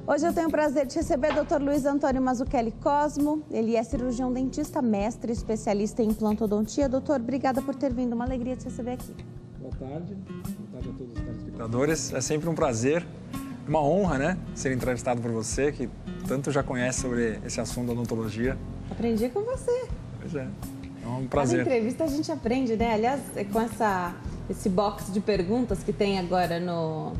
Hoje eu tenho o prazer de receber o Dr. Luiz Antônio Mazzucchelli Cosmo. Ele é cirurgião dentista, mestre, especialista em implantodontia. Doutor, obrigada por ter vindo. Uma alegria te receber aqui. Boa tarde a todos os telespectadores. É sempre um prazer, uma honra, né, ser entrevistado por você, que tanto já conhece sobre esse assunto da odontologia. Aprendi com você. Pois é um prazer. Na entrevista a gente aprende, né? Aliás, com esse box de perguntas que tem agora no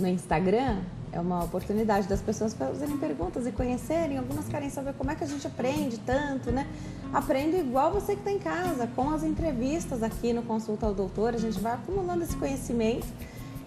Instagram, é uma oportunidade das pessoas fazerem perguntas e conhecerem. Algumas querem saber como é que a gente aprende tanto, né? Aprende igual você que está em casa, com as entrevistas aqui no Consulta ao Doutor. A gente vai acumulando esse conhecimento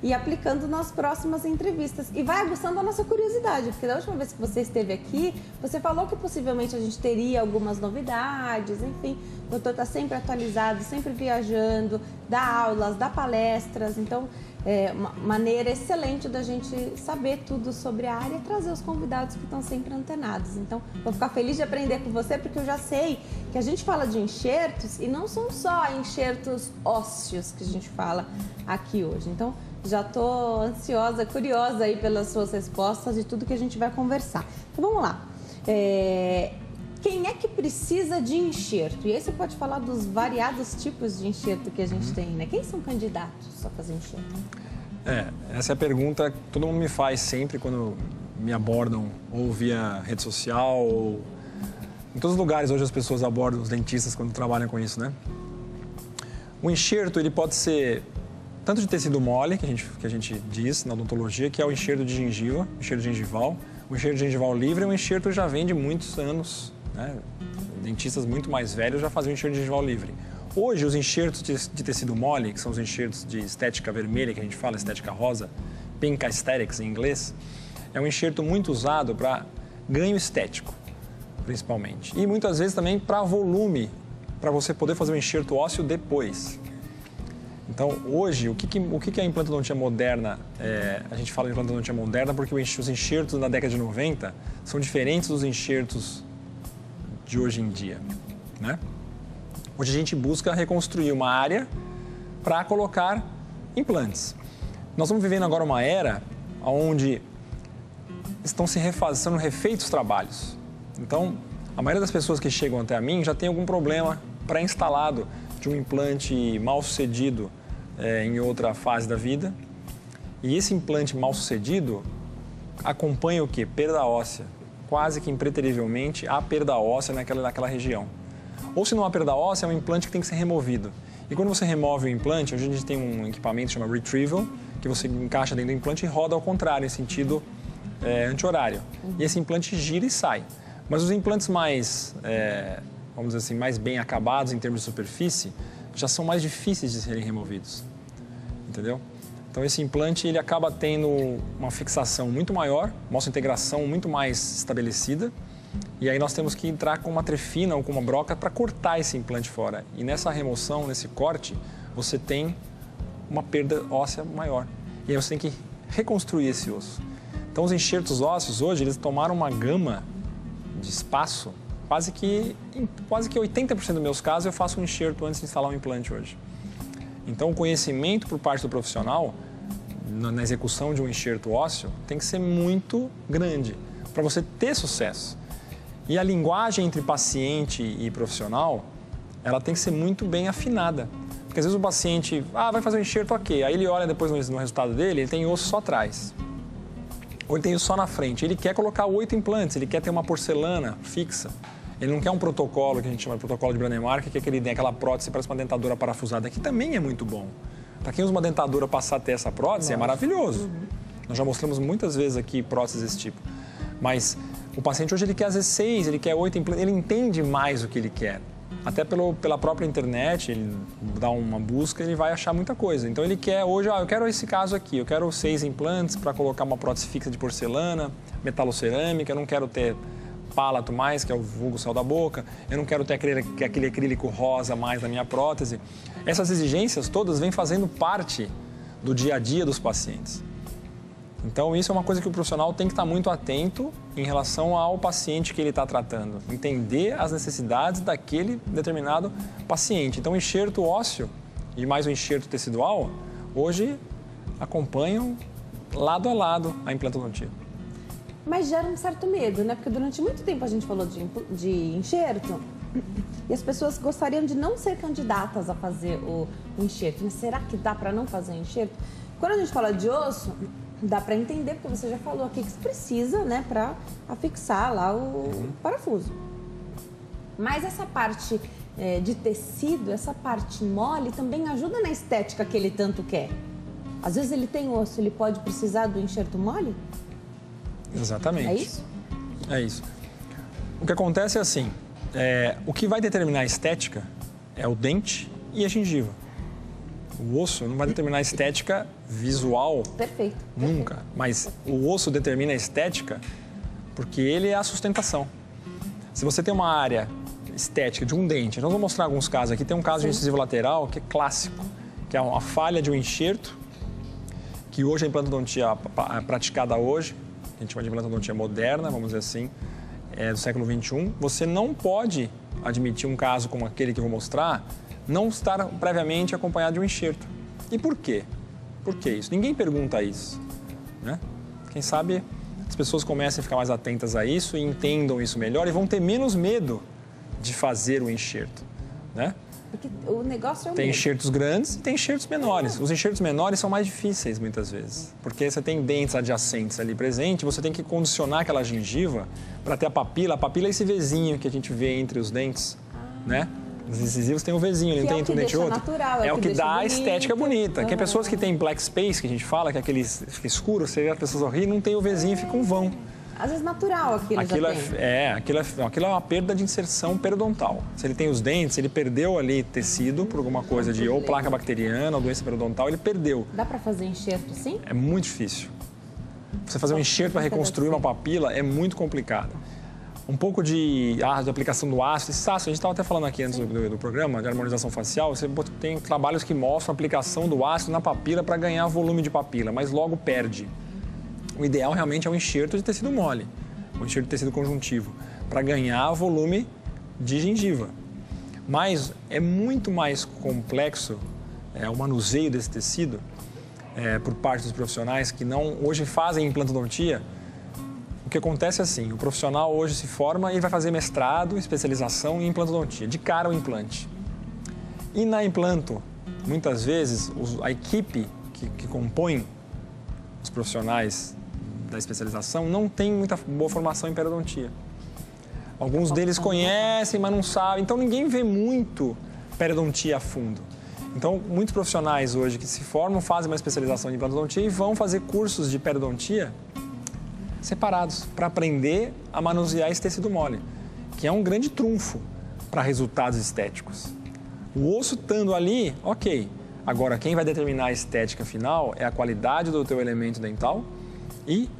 e aplicando nas próximas entrevistas. E vai aguçando a nossa curiosidade, porque da última vez que você esteve aqui, você falou que possivelmente a gente teria algumas novidades, enfim. O doutor está sempre atualizado, sempre viajando, dá aulas, dá palestras, então é uma maneira excelente da gente saber tudo sobre a área e trazer os convidados que estão sempre antenados. Então, vou ficar feliz de aprender com você, porque eu já sei que a gente fala de enxertos e não são só enxertos ósseos que a gente fala aqui hoje. Então, já estou ansiosa, curiosa aí pelas suas respostas e tudo que a gente vai conversar. Então, vamos lá. Quem é que precisa de enxerto? E aí você pode falar dos variados tipos de enxerto que a gente tem, né? Quem são candidatos a fazer enxerto? Essa é a pergunta que todo mundo me faz sempre quando me abordam, ou via rede social, ou em todos os lugares hoje as pessoas abordam os dentistas quando trabalham com isso, né? O enxerto, ele pode ser tanto de tecido mole, que a gente diz na odontologia, que é o enxerto de gengiva, enxerto gengival. O enxerto gengival livre é um enxerto que já vem de muitos anos, né? Dentistas muito mais velhos já faziam enxerto gengival livre. Hoje, os enxertos de tecido mole, que são os enxertos de estética vermelha, que a gente fala, estética rosa, pink aesthetics em inglês, é um enxerto muito usado para ganho estético, principalmente. E muitas vezes também para volume, para você poder fazer um enxerto ósseo depois. Então, hoje, o que é a implantodontia moderna? A gente fala de implantodontia moderna porque os enxertos da década de 90 são diferentes dos enxertos de hoje em dia, né? Hoje a gente busca reconstruir uma área para colocar implantes. Nós estamos vivendo agora uma era onde estão sendo refeitos trabalhos. Então, a maioria das pessoas que chegam até a mim já tem algum problema pré-instalado de um implante mal sucedido em outra fase da vida. E esse implante mal sucedido acompanha o quê? Perda óssea. Quase que impreterivelmente há perda óssea naquela região. Ou se não há perda óssea, é um implante que tem que ser removido. E quando você remove o implante, hoje a gente tem um equipamento que chama Retrieval, que você encaixa dentro do implante e roda ao contrário, em sentido anti-horário. E esse implante gira e sai. Mas os implantes mais, vamos dizer assim, mais bem acabados em termos de superfície, já são mais difíceis de serem removidos. Entendeu? Então, esse implante ele acaba tendo uma fixação muito maior, uma integração muito mais estabelecida. E aí nós temos que entrar com uma trefina ou com uma broca para cortar esse implante fora. E nessa remoção, nesse corte, você tem uma perda óssea maior. E aí você tem que reconstruir esse osso. Então, os enxertos ósseos hoje, eles tomaram uma gama de espaço. Quase que 80% dos meus casos eu faço um enxerto antes de instalar um implante hoje. Então, o conhecimento por parte do profissional na execução de um enxerto ósseo tem que ser muito grande para você ter sucesso. E a linguagem entre paciente e profissional, ela tem que ser muito bem afinada. Porque às vezes o paciente, vai fazer um enxerto, ok. Aí ele olha depois no resultado dele, ele tem osso só atrás. Ou ele tem osso só na frente. Ele quer colocar 8 implantes, ele quer ter uma porcelana fixa. Ele não quer um protocolo, que a gente chama de protocolo de Brånemark, que é aquela prótese parece uma dentadura parafusada, que também é muito bom. Para quem usa uma dentadura passar a ter essa prótese, é maravilhoso. Nós já mostramos muitas vezes aqui próteses desse tipo. Mas o paciente hoje ele quer às vezes 6, ele quer 8 implantes, ele entende mais o que ele quer. Até pela própria internet, ele dá uma busca, ele vai achar muita coisa. Então ele quer hoje, eu quero esse caso aqui, eu quero 6 implantes para colocar uma prótese fixa de porcelana, metalocerâmica, eu não quero ter palato mais, que é o vulgo céu da boca, eu não quero ter aquele acrílico rosa mais na minha prótese. Essas exigências todas vêm fazendo parte do dia a dia dos pacientes. Então, isso é uma coisa que o profissional tem que estar muito atento em relação ao paciente que ele está tratando. Entender as necessidades daquele determinado paciente. Então, o enxerto ósseo e mais o enxerto tecidual, hoje acompanham lado a lado a implantodontia. Mas gera um certo medo, né? Porque durante muito tempo a gente falou de enxerto e as pessoas gostariam de não ser candidatas a fazer o enxerto. Mas será que dá para não fazer enxerto? Quando a gente fala de osso, dá para entender, porque você já falou aqui que você precisa, né, para afixar lá o parafuso. Mas essa parte de tecido, essa parte mole, também ajuda na estética que ele tanto quer. Às vezes ele tem osso, ele pode precisar do enxerto mole? Exatamente. É isso? É isso. O que acontece é assim, o que vai determinar a estética é o dente e a gengiva. O osso não vai determinar a estética visual. Perfeito. Nunca. Mas o osso determina a estética porque ele é a sustentação. Se você tem uma área estética de um dente, nós vamos mostrar alguns casos aqui. Tem um caso de incisivo lateral que é clássico, que é uma falha de um enxerto, que hoje a implantodontia praticada hoje, que a gente chama de implantodontia moderna, vamos dizer assim, do século XXI, você não pode admitir um caso como aquele que eu vou mostrar, não estar previamente acompanhado de um enxerto. E por quê? Por que isso? Ninguém pergunta isso, né? Quem sabe as pessoas comecem a ficar mais atentas a isso e entendam isso melhor e vão ter menos medo de fazer o enxerto, né? Porque o negócio é o Tem mesmo. enxertos grandes e tem enxertos menores. Os enxertos menores são mais difíceis, muitas vezes. Porque você tem dentes adjacentes ali presentes, você tem que condicionar aquela gengiva para ter a papila. A papila é esse vezinho que a gente vê entre os dentes, né? Os incisivos têm um vezinho, não tem entre um dente e outro. Natural, é o que dá a bonito. estética bonita. Tem pessoas que têm black space, que a gente fala, que é aquele escuro, você vê as pessoas sorrir, não tem o vezinho e fica um vão. Às vezes natural aquilo já tem. Aquilo é uma perda de inserção periodontal. Se ele tem os dentes, ele perdeu ali tecido por alguma coisa de ou placa bacteriana ou doença periodontal, ele perdeu. Dá para fazer enxerto sim? É muito difícil. Você fazer um enxerto para reconstruir uma papila é muito complicado. Um pouco de aplicação do ácido. Esse ácido, a gente estava até falando aqui antes do programa, de harmonização facial, você tem trabalhos que mostram a aplicação do ácido na papila para ganhar volume de papila, mas logo perde. O ideal realmente é um enxerto de tecido mole, um enxerto de tecido conjuntivo, para ganhar volume de gengiva. Mas é muito mais complexo o manuseio desse tecido por parte dos profissionais que não hoje fazem implantodontia. O que acontece é assim, o profissional hoje se forma e vai fazer mestrado, especialização em implantodontia, de cara ao implante. E na implanto, muitas vezes, a equipe que compõe os profissionais da especialização não tem muita boa formação em periodontia. Alguns deles conhecem, mas não sabem. Então, ninguém vê muito periodontia a fundo. Então, muitos profissionais hoje que se formam fazem uma especialização em implantodontia e vão fazer cursos de periodontia separados para aprender a manusear esse tecido mole, que é um grande trunfo para resultados estéticos. O osso estando ali, ok. Agora, quem vai determinar a estética final é a qualidade do teu elemento dental e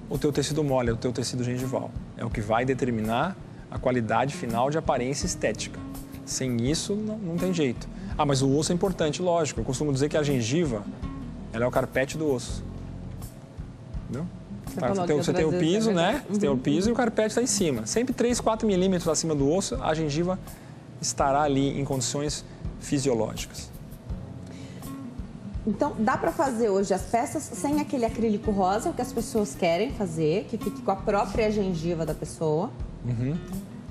o teu tecido mole, o teu tecido gengival. É o que vai determinar a qualidade final de aparência estética. Sem isso, não tem jeito. Ah, mas o osso é importante, lógico. Eu costumo dizer que a gengiva, ela é o carpete do osso. Entendeu? Você tem o piso, né? Você tem o piso e o carpete está em cima. Sempre 3, 4 milímetros acima do osso, a gengiva estará ali em condições fisiológicas. Então, dá para fazer hoje as peças sem aquele acrílico rosa, o que as pessoas querem fazer, que fique com a própria gengiva da pessoa.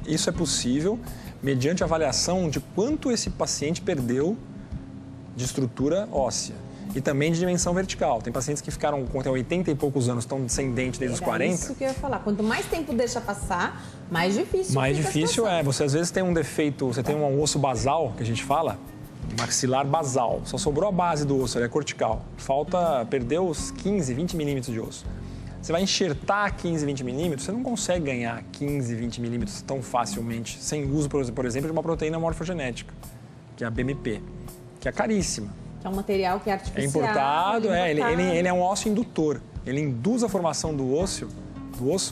Isso é possível mediante a avaliação de quanto esse paciente perdeu de estrutura óssea e também de dimensão vertical. Tem pacientes que ficaram com até 80 e poucos anos, estão sem dente desde os 40. Isso que eu ia falar. Quanto mais tempo deixa passar, mais difícil Mais difícil é. Você às vezes tem um defeito, você tem um osso basal, que a gente fala, maxilar basal. Só sobrou a base do osso, ele é cortical. Perdeu os 15, 20 milímetros de osso. Você vai enxertar 15, 20 milímetros, você não consegue ganhar 15, 20 milímetros tão facilmente, sem uso, por exemplo, de uma proteína morfogenética, que é a BMP, que é caríssima. É um material que é artificial. É importado, ele é um osso indutor. Ele induz a formação do osso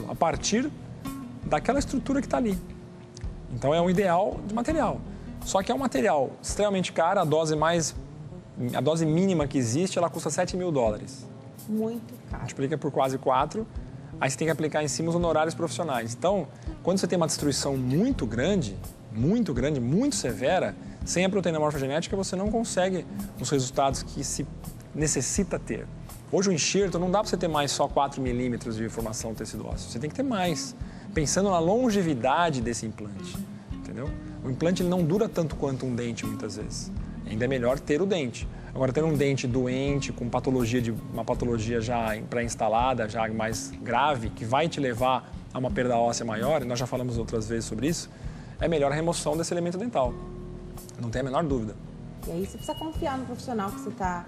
a partir daquela estrutura que está ali. Então é um ideal de material. Só que é um material extremamente caro, a dose mínima que existe, ela custa $7 mil. Muito caro. Multiplica por quase 4, aí você tem que aplicar em cima os honorários profissionais. Então, quando você tem uma destruição muito grande, muito severa, sem a proteína morfogenética, você não consegue os resultados que se necessita ter. Hoje o enxerto não dá para você ter mais só 4 milímetros de formação do tecido ósseo. Você tem que ter mais, pensando na longevidade desse implante, entendeu? O implante ele não dura tanto quanto um dente muitas vezes. Ainda é melhor ter o dente. Agora, ter um dente doente, com uma patologia já pré-instalada, já mais grave, que vai te levar a uma perda óssea maior, e nós já falamos outras vezes sobre isso, é melhor a remoção desse elemento dental. Não tem a menor dúvida. E aí você precisa confiar no profissional que você está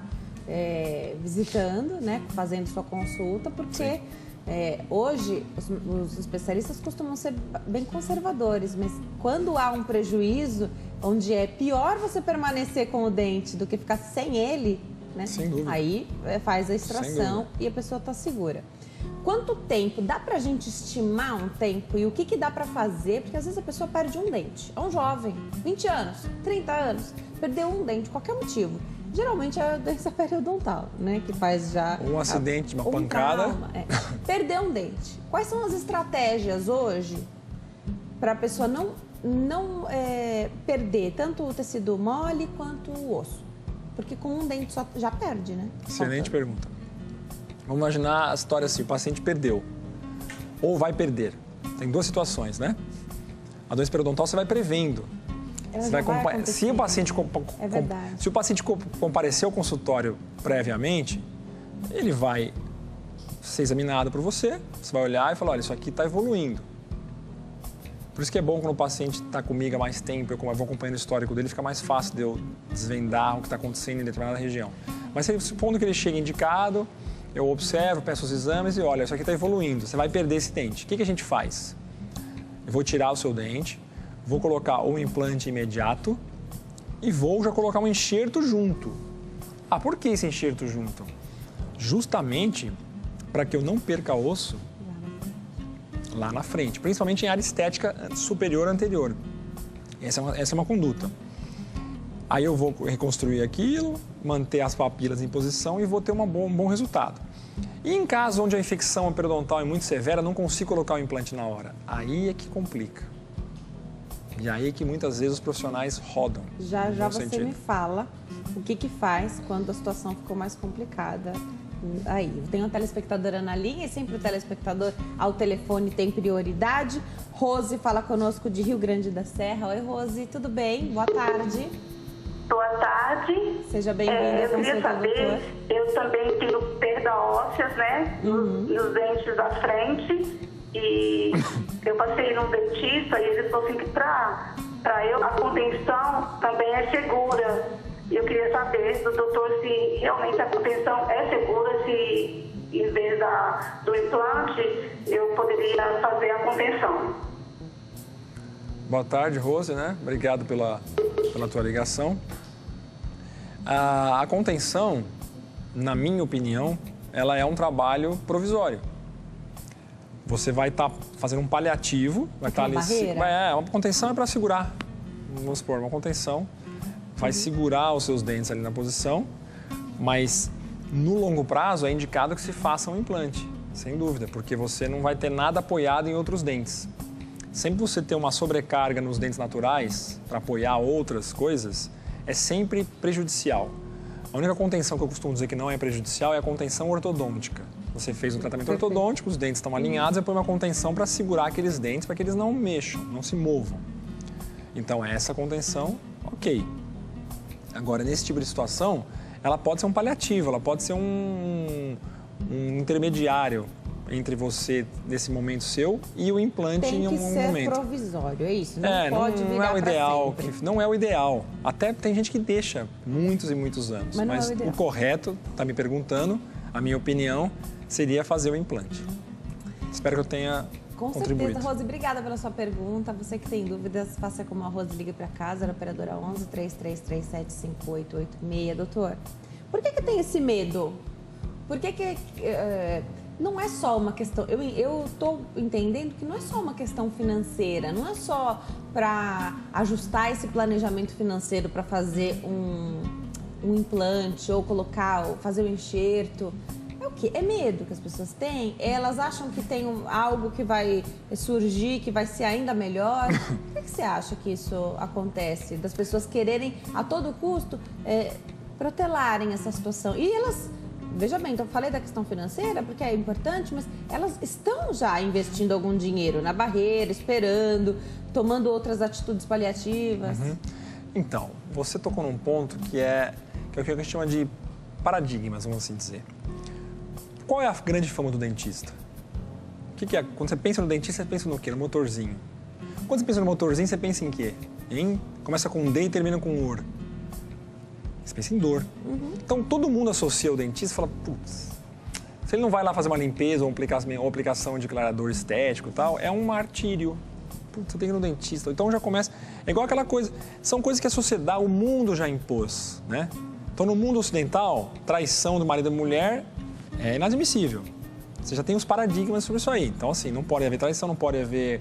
visitando, né, fazendo sua consulta, porque hoje os especialistas costumam ser bem conservadores, mas quando há um prejuízo, onde é pior você permanecer com o dente do que ficar sem ele, né? Sem dúvida. Aí faz a extração e a pessoa está segura. Quanto tempo? Dá pra gente estimar um tempo e o que dá pra fazer? Porque às vezes a pessoa perde um dente. É um jovem, 20 anos, 30 anos, perdeu um dente, qualquer motivo. Geralmente é a doença periodontal, né? Que faz já... Um acidente, uma pancada. Perdeu um dente. Quais são as estratégias hoje para a pessoa não perder tanto o tecido mole quanto o osso? Porque com um dente só já perde, né? Excelente pergunta. Vamos imaginar a história assim, o paciente perdeu ou vai perder. Tem duas situações, né? A doença periodontal você vai prevendo. Você vai se o paciente se o paciente comparecer ao consultório previamente, ele vai ser examinado por você, você vai olhar e falar, olha, isso aqui está evoluindo. Por isso que é bom quando o paciente está comigo há mais tempo, eu vou acompanhando o histórico dele, fica mais fácil de eu desvendar o que está acontecendo em determinada região. Mas supondo que ele chegue indicado, eu observo, peço os exames e olha, isso aqui está evoluindo, você vai perder esse dente. O que a gente faz? Eu vou tirar o seu dente, vou colocar um implante imediato e vou já colocar um enxerto junto. Ah, por que esse enxerto junto? Justamente para que eu não perca osso lá na frente, principalmente em área estética superior anterior. Essa é uma conduta. Aí eu vou reconstruir aquilo, manter as papilas em posição e vou ter um bom resultado. E em caso onde a infecção periodontal é muito severa, não consigo colocar o implante na hora. Aí é que complica. E aí é que muitas vezes os profissionais rodam. Já você me fala o que faz quando a situação ficou mais complicada. Aí, eu tenho uma telespectadora na linha e sempre o telespectador ao telefone tem prioridade. Rose fala conosco de Rio Grande da Serra. Oi, Rose, tudo bem? Boa tarde. Boa tarde. Seja bem-vinda. Eu queria saber, eu também tenho perda óssea, né, nos dentes da frente. E eu passei num dentista e ele falou assim que para eu a contenção também é segura. Eu queria saber do doutor se realmente a contenção é segura, se em vez do implante eu poderia fazer a contenção. Boa tarde, Rose, né? Obrigado pela tua ligação. A contenção, na minha opinião, ela é um trabalho provisório. Você vai estar fazendo um paliativo, vai estar ali. Uma contenção é para segurar. Vamos supor, uma contenção vai segurar os seus dentes ali na posição, mas no longo prazo é indicado que se faça um implante, sem dúvida, porque você não vai ter nada apoiado em outros dentes. Sempre você ter uma sobrecarga nos dentes naturais para apoiar outras coisas é sempre prejudicial. A única contenção que eu costumo dizer que não é prejudicial é a contenção ortodôntica. Você fez um tratamento ortodôntico, os dentes estão alinhados, e põe uma contenção para segurar aqueles dentes, para que eles não mexam, não se movam. Então, essa contenção, ok. Agora, nesse tipo de situação, ela pode ser um paliativo, ela pode ser um intermediário entre você, nesse momento seu, e o implante em um momento. Tem que ser provisório, é isso? Não pode virar é o ideal, pra sempre. Não é o ideal. Até tem gente que deixa muitos e muitos anos. Mas é o correto, está me perguntando, a minha opinião, seria fazer o implante. Espero que eu tenha contribuído. Com certeza, Rose, obrigada pela sua pergunta. Você que tem dúvidas, faça como a Rose, liga para casa, na operadora 11 3337 5886. Doutor, por que tem esse medo? Por que não é só uma questão... Eu estou entendendo que não é só uma questão financeira, não é só para ajustar esse planejamento financeiro para fazer um implante ou fazer um enxerto. É o quê? É medo que as pessoas têm? Elas acham que tem algo que vai surgir, que vai ser ainda melhor? Por que você acha que isso acontece? Das pessoas quererem, a todo custo, protelarem essa situação. E elas veja bem, então eu falei da questão financeira porque é importante, mas elas estão já investindo algum dinheiro na barreira, esperando, tomando outras atitudes paliativas. Então, você tocou num ponto que é o que a gente chama de paradigmas, vamos assim dizer. Qual é a grande fama do dentista? O que é? Quando você pensa no dentista, você pensa no quê? No motorzinho. Quando você pensa no motorzinho, você pensa em quê? Começa com D e termina com OR. Você pensa em dor. Então, todo mundo associa o dentista e fala, putz, se ele não vai lá fazer uma limpeza ou aplicação de clareador estético e tal, é um martírio. Putz, eu tenho que ir no dentista. Então, já começa... É igual aquela coisa... São coisas que a sociedade, o mundo já impôs, né? Então, no mundo ocidental, traição do marido e da mulher é inadmissível. Você já tem os paradigmas sobre isso aí. Então, assim, não pode haver traição, não pode haver...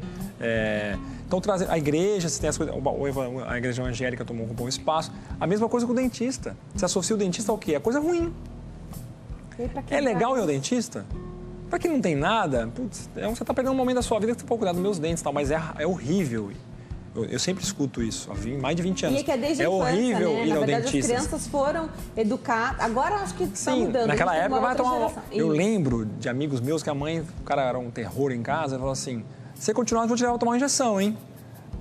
Então, a igreja, você tem as coisas, a igreja evangélica ocupou um espaço. A mesma coisa com o dentista. Você associa o dentista ao quê? É coisa ruim. É legal ir ao dentista? Para quem não tem nada, putz, você está perdendo um momento da sua vida que você pode cuidar dos meus dentes e tal, mas é horrível. Eu sempre escuto isso, há mais de 20 anos. E é que é desde a infância, horrível né? ir ao verdade, dentista. As crianças foram educadas, agora acho que está Sim, mudando. naquela época vai tomar geração. Eu lembro de amigos meus que a mãe, o cara era um terror em casa, ele falou assim, se você continuar, eu vou te levar a tomar uma injeção, hein?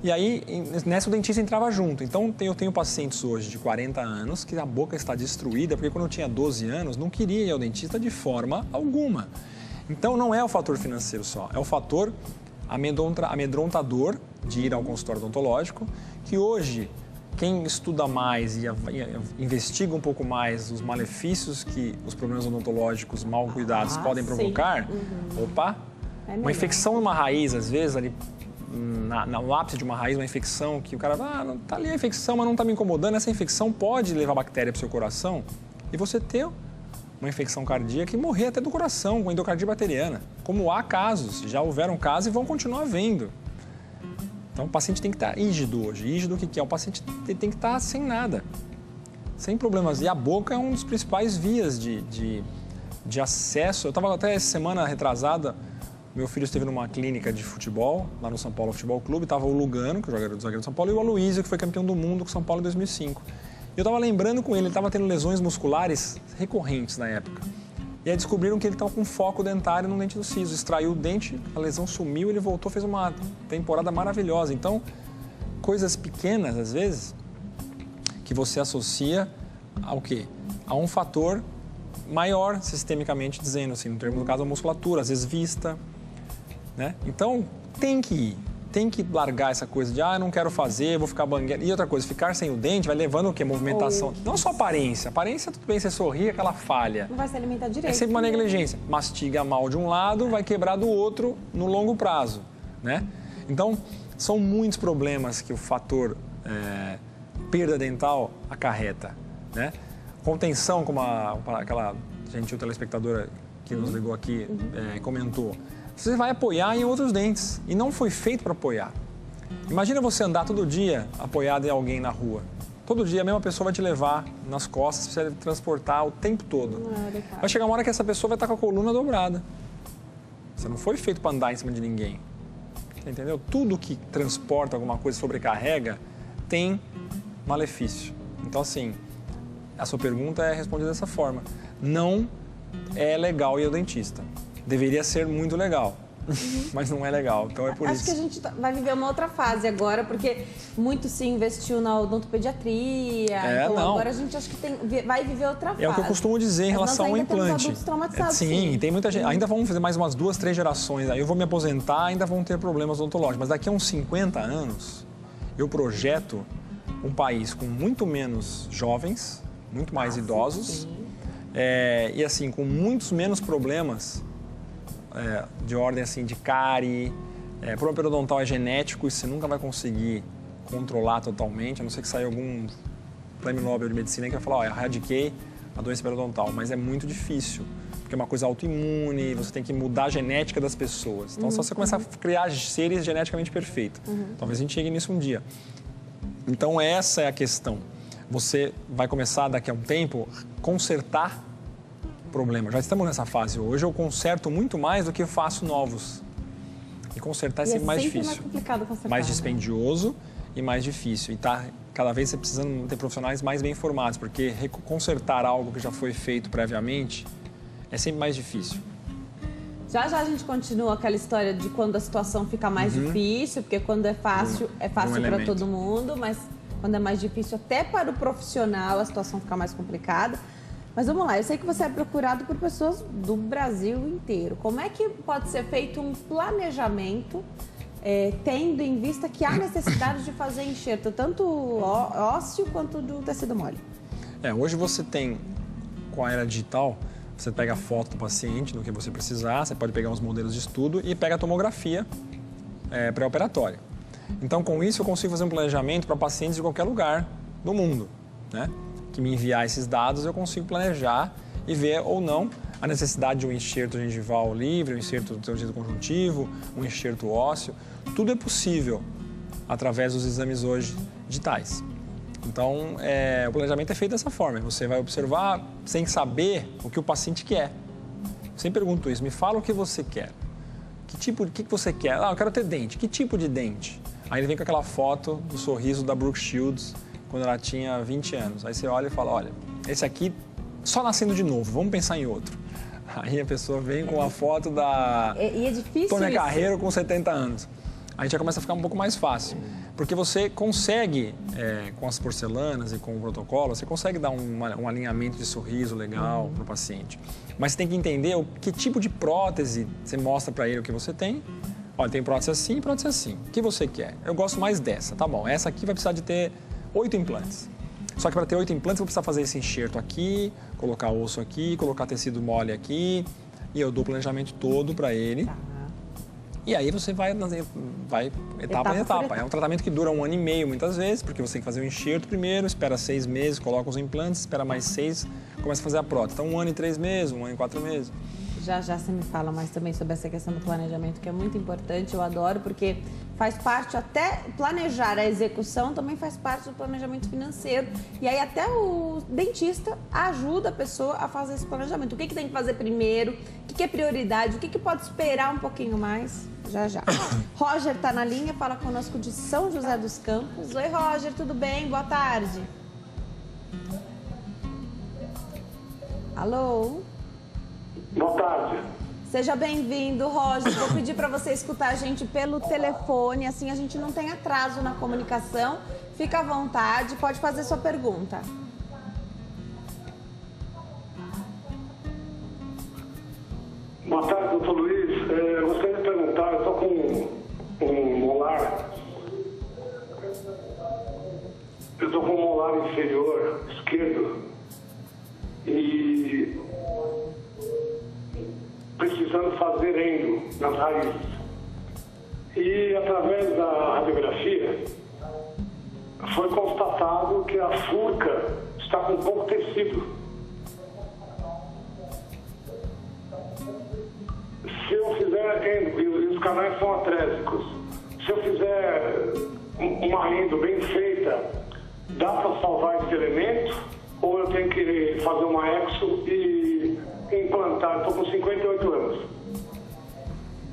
E aí, nessa o dentista entrava junto. Então, eu tenho pacientes hoje de 40 anos que a boca está destruída, porque quando eu tinha 12 anos, não queria ir ao dentista de forma alguma. Então, não é o fator financeiro só, é o fator amedrontador de ir ao consultório odontológico, que hoje, quem estuda mais e investiga um pouco mais os malefícios que os problemas odontológicos mal cuidados podem provocar, opa, uma infecção numa raiz, às vezes, ali no ápice de uma raiz, uma infecção que o cara, não tá ali a infecção, mas não está me incomodando, essa infecção pode levar bactéria para o seu coração e você ter uma infecção cardíaca e morrer até do coração, com endocardia bacteriana. Como há casos, já houveram casos e vão continuar havendo. Então, o paciente tem que estar rígido hoje. Rígido o que é? O paciente tem que estar sem nada, sem problemas. E a boca é um dos principais vias de acesso. Eu estava até essa semana retrasada, meu filho esteve numa clínica de futebol, lá no São Paulo Futebol Clube, estava o Lugano, que é o zagueiro do São Paulo, e o Aloysio, que foi campeão do mundo com São Paulo em 2005. Eu estava lembrando com ele estava tendo lesões musculares recorrentes na época. E aí descobriram que ele estava com foco dentário no dente do siso. Extraiu o dente, a lesão sumiu, ele voltou, fez uma temporada maravilhosa. Então, coisas pequenas, às vezes, que você associa ao quê? A um fator maior, sistemicamente dizendo, assim, no termo do caso, a musculatura, às vezes vista, né? Então, tem que ir. Tem que largar essa coisa de, não quero fazer, vou ficar banguela. E outra coisa, ficar sem o dente vai levando o quê? Movimentação. Não só aparência. Aparência, tudo bem, você sorri, aquela falha. Não vai se alimentar direito. É sempre uma negligência. Mastiga mal de um lado, vai quebrar do outro no longo prazo, né? Então, são muitos problemas que o fator perda dental acarreta, né? Contenção, como aquela gentil telespectadora que nos ligou aqui comentou. Você vai apoiar em outros dentes e não foi feito para apoiar. Imagina você andar todo dia apoiado em alguém na rua. Todo dia a mesma pessoa vai te levar nas costas, você vai transportar o tempo todo. Vai chegar uma hora que essa pessoa vai estar com a coluna dobrada. Você não foi feito para andar em cima de ninguém. Entendeu? Tudo que transporta alguma coisa, sobrecarrega, tem malefício. Então, assim, a sua pergunta é respondida dessa forma. Não é legal ir ao dentista. Deveria ser muito legal, mas não é legal, então é por isso. Acho que a gente vai viver uma outra fase agora, porque muito se investiu na odontopediatria, então não. Agora a gente acho que vai viver outra fase. É o que eu costumo dizer em relação ao implante. Adultos traumatizados, sim, tem muita gente. Ainda vamos fazer mais umas 2, 3 gerações, aí eu vou me aposentar, ainda vão ter problemas odontológicos, mas daqui a uns 50 anos, eu projeto um país com muito menos jovens, muito mais idosos, e assim, com muitos menos problemas de ordem assim, de cárie. Problema periodontal é genético e você nunca vai conseguir controlar totalmente, a não ser que saia algum prêmio Nobel de Medicina que vai falar, erradiquei a doença periodontal, mas é muito difícil, porque é uma coisa autoimune, você tem que mudar a genética das pessoas. Então, só você começar a criar seres geneticamente perfeitos. Talvez a gente chegue nisso um dia. Então, essa é a questão. Você vai começar, daqui a um tempo, consertar problema. Já estamos nessa fase. Hoje eu conserto muito mais do que eu faço novos. E consertar é sempre mais difícil. Mais complicado consertar. Mais dispendioso e mais difícil. E cada vez você precisando ter profissionais mais bem formados, porque consertar algo que já foi feito previamente é sempre mais difícil. Já a gente continua aquela história de quando a situação fica mais difícil, porque quando é fácil para todo mundo, mas quando é mais difícil até para o profissional a situação fica mais complicada. Mas vamos lá, eu sei que você é procurado por pessoas do Brasil inteiro. Como é que pode ser feito um planejamento, tendo em vista que há necessidade de fazer enxerto, tanto ósseo quanto do tecido mole? Hoje você tem, com a era digital, você pega a foto do paciente, do que você precisar, você pode pegar uns modelos de estudo e pega a tomografia pré-operatória. Então, com isso, eu consigo fazer um planejamento para pacientes de qualquer lugar do mundo, né? Que me enviar esses dados, eu consigo planejar e ver ou não a necessidade de um enxerto gengival livre, um enxerto do tecido conjuntivo, um enxerto ósseo. Tudo é possível através dos exames hoje digitais. Então, o planejamento é feito dessa forma. Você vai observar sem saber o que o paciente quer. Eu sempre pergunto isso, me fala o que você quer. O que você quer? Eu quero ter dente. Que tipo de dente? Aí ele vem com aquela foto do sorriso da Brooke Shields, quando ela tinha 20 anos. Aí você olha e fala, olha, esse aqui só nascendo de novo, vamos pensar em outro. Aí a pessoa vem com a foto da Tônia Carreiro com 70 anos. Aí já começa a ficar um pouco mais fácil. Porque você consegue, com as porcelanas e com o protocolo, você consegue dar um alinhamento de sorriso legal para o paciente. Mas você tem que entender que tipo de prótese você mostra para ele o que você tem. Olha, tem prótese assim e prótese assim. O que você quer? Eu gosto mais dessa, tá bom. Essa aqui vai precisar de ter 8 implantes. Só que para ter 8 implantes, eu vou precisar fazer esse enxerto aqui, colocar osso aqui, colocar tecido mole aqui. E eu dou o planejamento todo para ele. E aí você vai etapa em etapa. É um tratamento que dura 1 ano e meio, muitas vezes, porque você tem que fazer o enxerto primeiro, espera 6 meses, coloca os implantes, espera mais 6, começa a fazer a prótese. Então, 1 ano e 3 meses, 1 ano e 4 meses. Já você me fala mais também sobre essa questão do planejamento, que é muito importante, eu adoro, porque faz parte, até planejar a execução também faz parte do planejamento financeiro. E aí até o dentista ajuda a pessoa a fazer esse planejamento. O que tem que fazer primeiro, o que é prioridade, o que pode esperar um pouquinho mais, já. Roger está na linha, fala conosco de São José dos Campos. Oi, Roger, tudo bem? Boa tarde. Alô? Boa tarde. Seja bem-vindo, Roger. Vou pedir para você escutar a gente pelo telefone, assim a gente não tem atraso na comunicação. Fica à vontade, pode fazer sua pergunta. Boa tarde, doutor Luiz. Eu gostaria de perguntar, eu estou com um molar. Eu estou com um molar inferior esquerdo e precisando fazer endo nas raízes. E através da radiografia foi constatado que a furca está com pouco tecido. Se eu fizer endo, e os canais são atrésicos, se eu fizer uma endo bem feita, dá para salvar esse elemento? Ou eu tenho que fazer uma exo e implantar? Estou com 58 anos.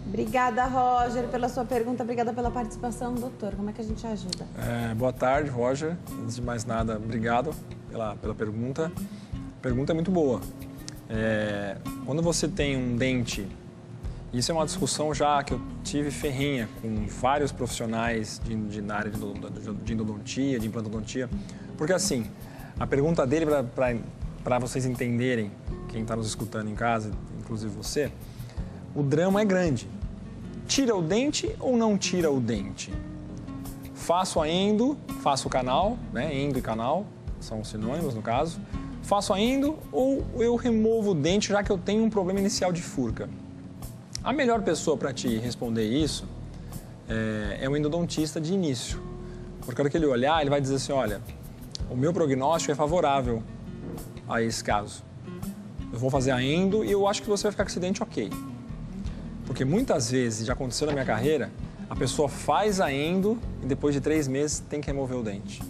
Obrigada, Roger, pela sua pergunta. Obrigada pela participação, doutor. Como é que a gente ajuda? Boa tarde, Roger. Antes de mais nada, obrigado pela pergunta. A pergunta é muito boa. Quando você tem um dente, isso é uma discussão já que eu tive ferrenha com vários profissionais na área de endodontia, de implantodontia, porque assim, a pergunta dele, para vocês entenderem, quem está nos escutando em casa, inclusive você, o drama é grande. Tira o dente ou não tira o dente? Faço a endo, faço o canal, né? Endo e canal são sinônimos no caso. Faço a endo ou eu removo o dente já que eu tenho um problema inicial de furca? A melhor pessoa para te responder isso é o endodontista de início. Porque a hora que ele olhar, ele vai dizer assim, olha, o meu prognóstico é favorável a esse caso. Eu vou fazer a endo e eu acho que você vai ficar com esse dente ok. Porque muitas vezes, já aconteceu na minha carreira, a pessoa faz a endo e depois de 3 meses tem que remover o dente.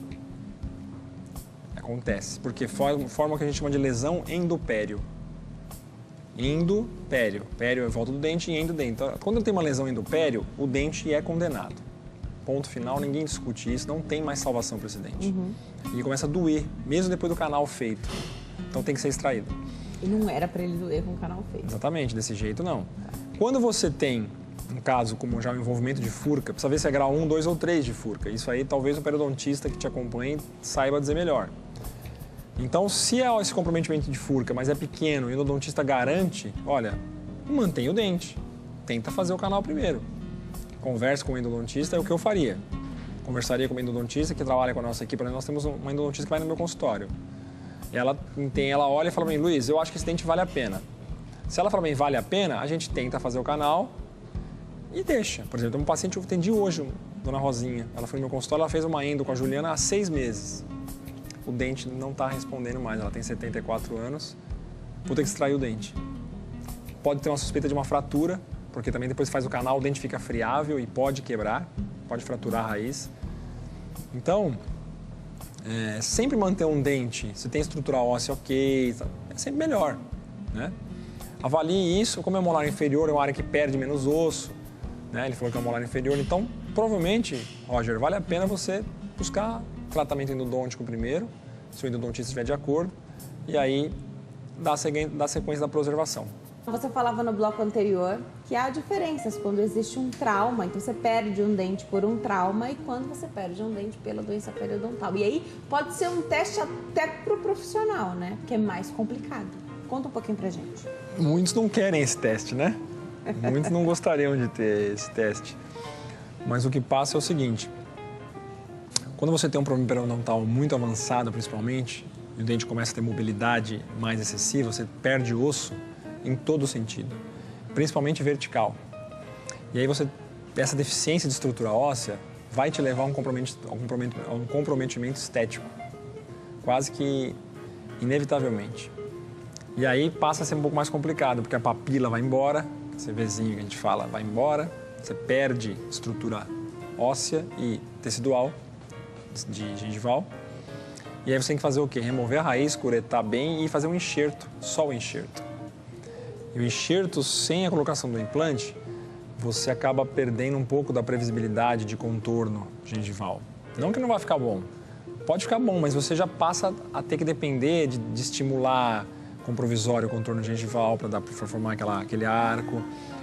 Acontece, porque forma o que a gente chama de lesão endopério. Endopério. Pério é volta do dente e endodente. Então, quando tem uma lesão endopério, o dente é condenado. Ponto final, ninguém discute isso, não tem mais salvação para esse dente. E começa a doer, mesmo depois do canal feito. Então tem que ser extraído. E não era para ele doer com o canal feito. Exatamente, desse jeito não. Quando você tem um caso como já o envolvimento de furca, precisa ver se é grau 1, 2 ou 3 de furca. Isso aí talvez o periodontista que te acompanhe saiba dizer melhor. Então, se é esse comprometimento de furca, mas é pequeno e o odontista garante, olha, mantenha o dente, tenta fazer o canal primeiro. Converse com o endodontista, é o que eu faria. Conversaria com o endodontista que trabalha com a nossa equipe, nós temos uma endodontista que vai no meu consultório. Ela olha e fala para mim, Luiz, eu acho que esse dente vale a pena. Se ela fala para mim, vale a pena, a gente tenta fazer o canal e deixa. Por exemplo, tem um paciente que eu atendi hoje, Dona Rosinha. Ela foi no meu consultório, ela fez uma endo com a Juliana há 6 meses. O dente não está respondendo mais, ela tem 74 anos, vou ter que extrair o dente. Pode ter uma suspeita de uma fratura, porque também depois que faz o canal, o dente fica friável e pode quebrar, pode fraturar a raiz. Então, sempre manter um dente, se tem estrutura óssea ok, é sempre melhor, né? Avalie isso, como é molar inferior, é uma área que perde menos osso, né? Ele falou que é molar inferior, então provavelmente, Roger, vale a pena você buscar tratamento endodôntico primeiro, se o endodontista estiver de acordo, e aí dá sequência da preservação. Você falava no bloco anterior que há diferenças quando existe um trauma, então você perde um dente por um trauma e quando você perde um dente pela doença periodontal. E aí pode ser um teste até para o profissional, né? Que é mais complicado. Conta um pouquinho pra gente. Muitos não querem esse teste, né? Muitos não gostariam de ter esse teste. Mas o que passa é o seguinte, quando você tem um problema periodontal muito avançado, principalmente, e o dente começa a ter mobilidade mais excessiva, você perde osso em todo sentido, principalmente vertical. E aí essa deficiência de estrutura óssea vai te levar a um comprometimento estético, quase que inevitavelmente. E aí passa a ser um pouco mais complicado, porque a papila vai embora, esse Vzinho que a gente fala vai embora, você perde estrutura óssea e tecidual, de gengival. E aí você tem que fazer o quê? Remover a raiz, curetar bem e fazer um enxerto, só o enxerto. E o enxerto, sem a colocação do implante, você acaba perdendo um pouco da previsibilidade de contorno gengival. Não que não vai ficar bom, pode ficar bom, mas você já passa a ter que depender de estimular com provisório o contorno gengival para formar aquele arco.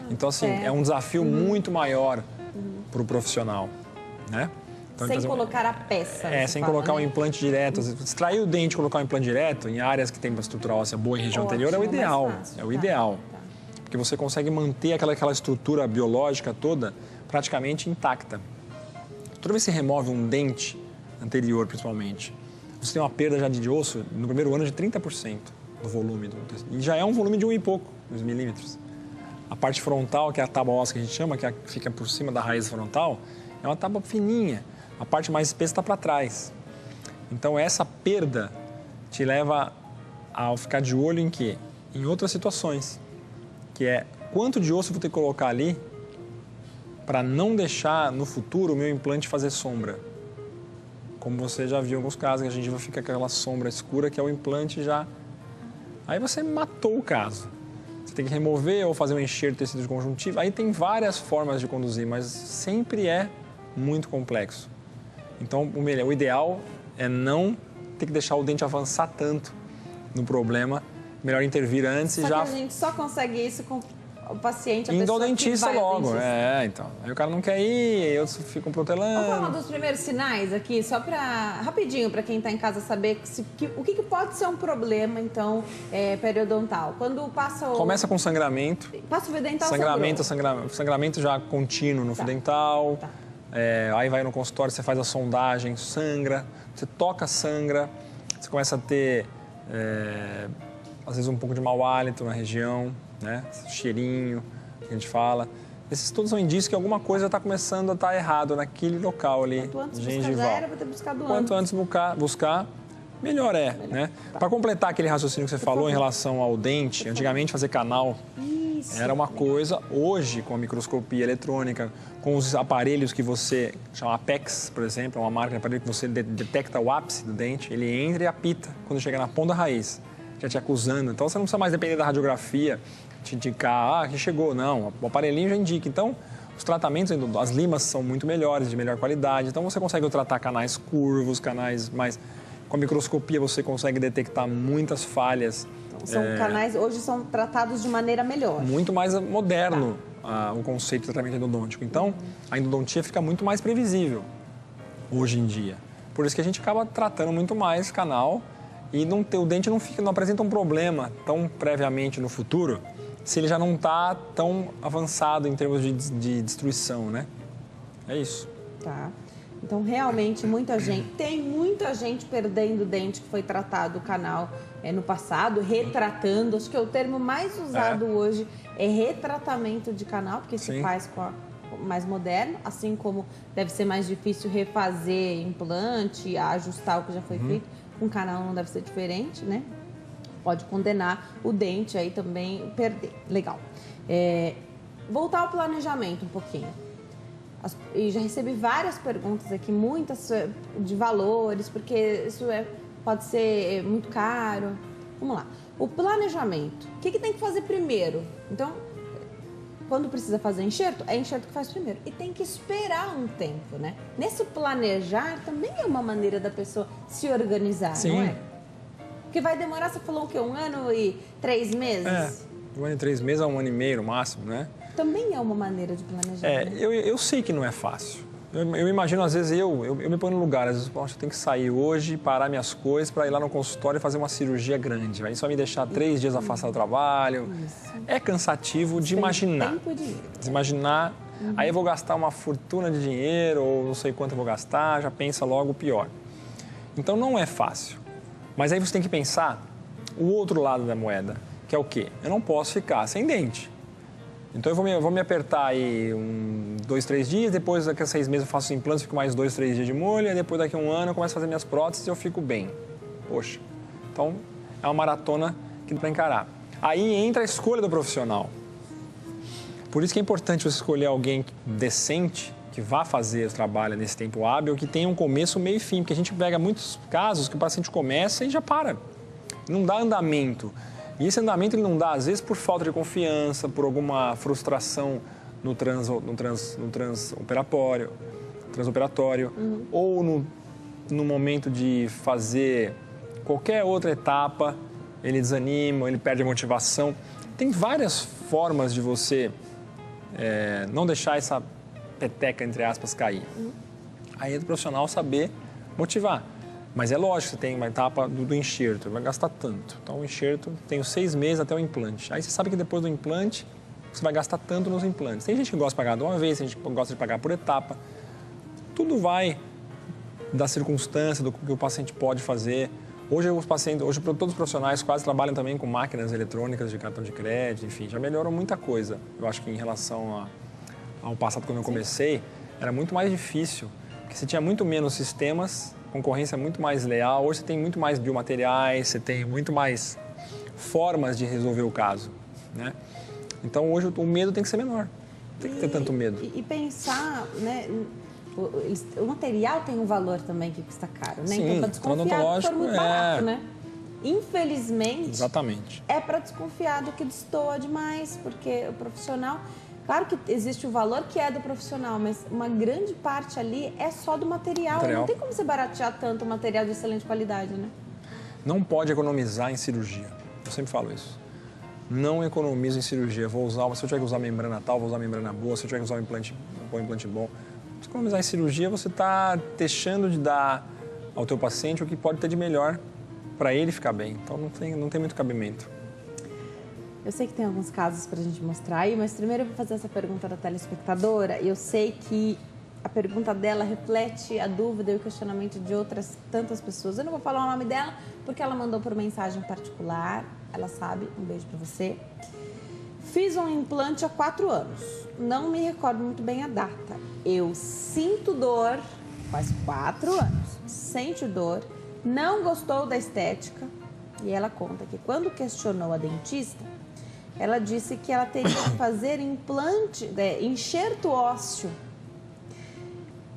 Então, assim, é um desafio muito maior para o profissional, né? Então, sem colocar a peça. Sem colocar um implante direto. Extrair o dente e colocar um implante direto em áreas que tem uma estrutura óssea boa em região anterior é o ideal. É o ideal. Porque você consegue manter aquela estrutura biológica toda praticamente intacta. Toda vez que você remove um dente anterior, principalmente, você tem uma perda já de osso no primeiro ano de 30% do volume. E já é um volume de 1 e pouco, 2 milímetros. A parte frontal, que é a tábua óssea que a gente chama, que fica por cima da raiz frontal, é uma tábua fininha. A parte mais espessa está para trás. Então, essa perda te leva a ficar de olho em quê? Em outras situações, que é quanto de osso eu vou ter que colocar ali para não deixar no futuro o meu implante fazer sombra. Como você já viu em alguns casos, que a gengiva fica aquela sombra escura que é o implante já... Aí você matou o caso. Você tem que remover ou fazer um enxerto de tecido conjuntivo. Aí tem várias formas de conduzir, mas sempre é muito complexo. Então, o ideal é não ter que deixar o dente avançar tanto no problema. Melhor intervir antes e já... que a gente só consegue isso com o paciente, a indo ao pessoa dentista que vai logo. ao dentista. Então. Aí o cara não quer ir, outros ficam protelando. Vamos falar dos primeiros sinais aqui, só para rapidinho, para quem está em casa saber o que pode ser um problema, então, periodontal. Quando passa o... Começa com sangramento. Passa o fio dental, sangramento já contínuo no fio dental. Tá. Aí vai no consultório, você faz a sondagem, sangra, você toca, sangra, você começa a ter, às vezes, um pouco de mau hálito na região, né? Cheirinho, que a gente fala. Esses todos são indícios que alguma coisa está começando a estar errado naquele local ali, Quanto antes gengival. buscar vou ter buscado antes. Quanto antes buscar, melhor é, né? Tá. Para completar aquele raciocínio que você falou em relação ao dente, antigamente fazer canal era uma coisa, hoje com a microscopia eletrônica, com os aparelhos que você chama Apex, por exemplo, é uma marca de aparelho que você detecta o ápice do dente, ele entra e apita quando chega na ponta da raiz, já te acusando. Então você não precisa mais depender da radiografia, te indicar, que chegou, não, o aparelhinho já indica. Então os tratamentos, as limas são muito melhores, de melhor qualidade, então você consegue tratar canais curvos, canais mais... Com a microscopia você consegue detectar muitas falhas canais, hoje são tratados de maneira melhor. Muito mais moderno o conceito de tratamento endodôntico. Então, a endodontia fica muito mais previsível hoje em dia. Por isso que a gente acaba tratando muito mais canal e o dente não apresenta um problema tão previamente no futuro se ele já não está tão avançado em termos de destruição, né? É isso. Tá. Então, realmente, tem muita gente perdendo dente que foi tratado o canal no passado, retratando. Acho que o termo mais usado hoje é retratamento de canal, porque se faz mais moderno, assim como deve ser mais difícil refazer implante, ajustar o que já foi feito. Com canal não deve ser diferente, né? Pode condenar o dente aí também perder. Legal. Voltar ao planejamento um pouquinho. E já recebi várias perguntas aqui, muitas de valores, porque isso pode ser muito caro. Vamos lá. O planejamento. O que tem que fazer primeiro? Então, quando precisa fazer enxerto, é enxerto que faz primeiro. E tem que esperar um tempo, né? Nesse planejar também é uma maneira da pessoa se organizar, não é? Porque vai demorar, você falou o quê? 1 ano e 3 meses? 1 ano e 3 meses a 1 ano e meio no máximo, né? Também é uma maneira de planejar, né? Eu sei que não é fácil. Eu imagino, às vezes, eu me ponho no lugar. Às vezes, poxa, eu tenho que sair hoje, parar minhas coisas para ir lá no consultório e fazer uma cirurgia grande. Isso vai me deixar 3 dias afastado do trabalho. Isso. É cansativo de imaginar. Tempo e dinheiro. De imaginar. Aí eu vou gastar uma fortuna de dinheiro ou não sei quanto eu vou gastar, já pensa logo o pior. Então, não é fácil. Mas aí você tem que pensar o outro lado da moeda, que é o quê? Eu não posso ficar sem dente. Então eu vou me apertar aí 2, 3 dias, depois daqui a 6 meses eu faço os implantes, fico mais 2, 3 dias de molho, e depois daqui a 1 ano eu começo a fazer minhas próteses e eu fico bem. Poxa, então é uma maratona que dá para encarar. Aí entra a escolha do profissional. Por isso que é importante você escolher alguém decente, que vá fazer o trabalho nesse tempo hábil, que tenha um começo, meio e fim, porque a gente pega muitos casos que o paciente começa e já para, não dá andamento. E esse andamento ele não dá, às vezes, por falta de confiança, por alguma frustração no transoperatório, ou no momento de fazer qualquer outra etapa, ele desanima, ele perde a motivação. Tem várias formas de você não deixar essa peteca, entre aspas, cair. Aí é do profissional saber motivar. Mas é lógico, você tem uma etapa do enxerto, vai gastar tanto. Então, o enxerto tem os 6 meses até o implante. Aí você sabe que depois do implante, você vai gastar tanto nos implantes. Tem gente que gosta de pagar de uma vez, tem gente que gosta de pagar por etapa. Tudo vai da circunstância, do que o paciente pode fazer. Hoje todos os profissionais quase trabalham também com máquinas eletrônicas de cartão de crédito, enfim, já melhorou muita coisa. Eu acho que em relação ao passado, quando eu comecei, era muito mais difícil, porque você tinha muito menos sistemas, concorrência muito mais leal. Hoje você tem muito mais biomateriais, você tem muito mais formas de resolver o caso, né? Então hoje o medo tem que ser menor, não tem que ter tanto medo. E pensar, né? O material tem um valor também que custa caro, né? Sim, então para desconfiar for muito barato, né? Infelizmente, exatamente. É para desconfiar do que destoa demais, porque o profissional... Claro que existe o valor que é do profissional, mas uma grande parte ali é só do material. Não tem como você baratear tanto o material de excelente qualidade, né? Não pode economizar em cirurgia. Eu sempre falo isso. Não economizo em cirurgia. Se eu tiver que usar membrana tal, vou usar membrana boa. Se eu tiver que usar um implante bom. Se economizar em cirurgia, você está deixando de dar ao teu paciente o que pode ter de melhor para ele ficar bem. Então não tem muito cabimento. Eu sei que tem alguns casos para a gente mostrar aí, mas primeiro eu vou fazer essa pergunta da telespectadora. Eu sei que a pergunta dela reflete a dúvida e o questionamento de outras tantas pessoas. Eu não vou falar o nome dela porque ela mandou por mensagem particular. Ela sabe. Um beijo para você. Fiz um implante há 4 anos. Não me recordo muito bem a data. Eu sinto dor faz 4 anos. Sente dor. Não gostou da estética. E ela conta que quando questionou a dentista, ela disse que ela teria que fazer enxerto ósseo.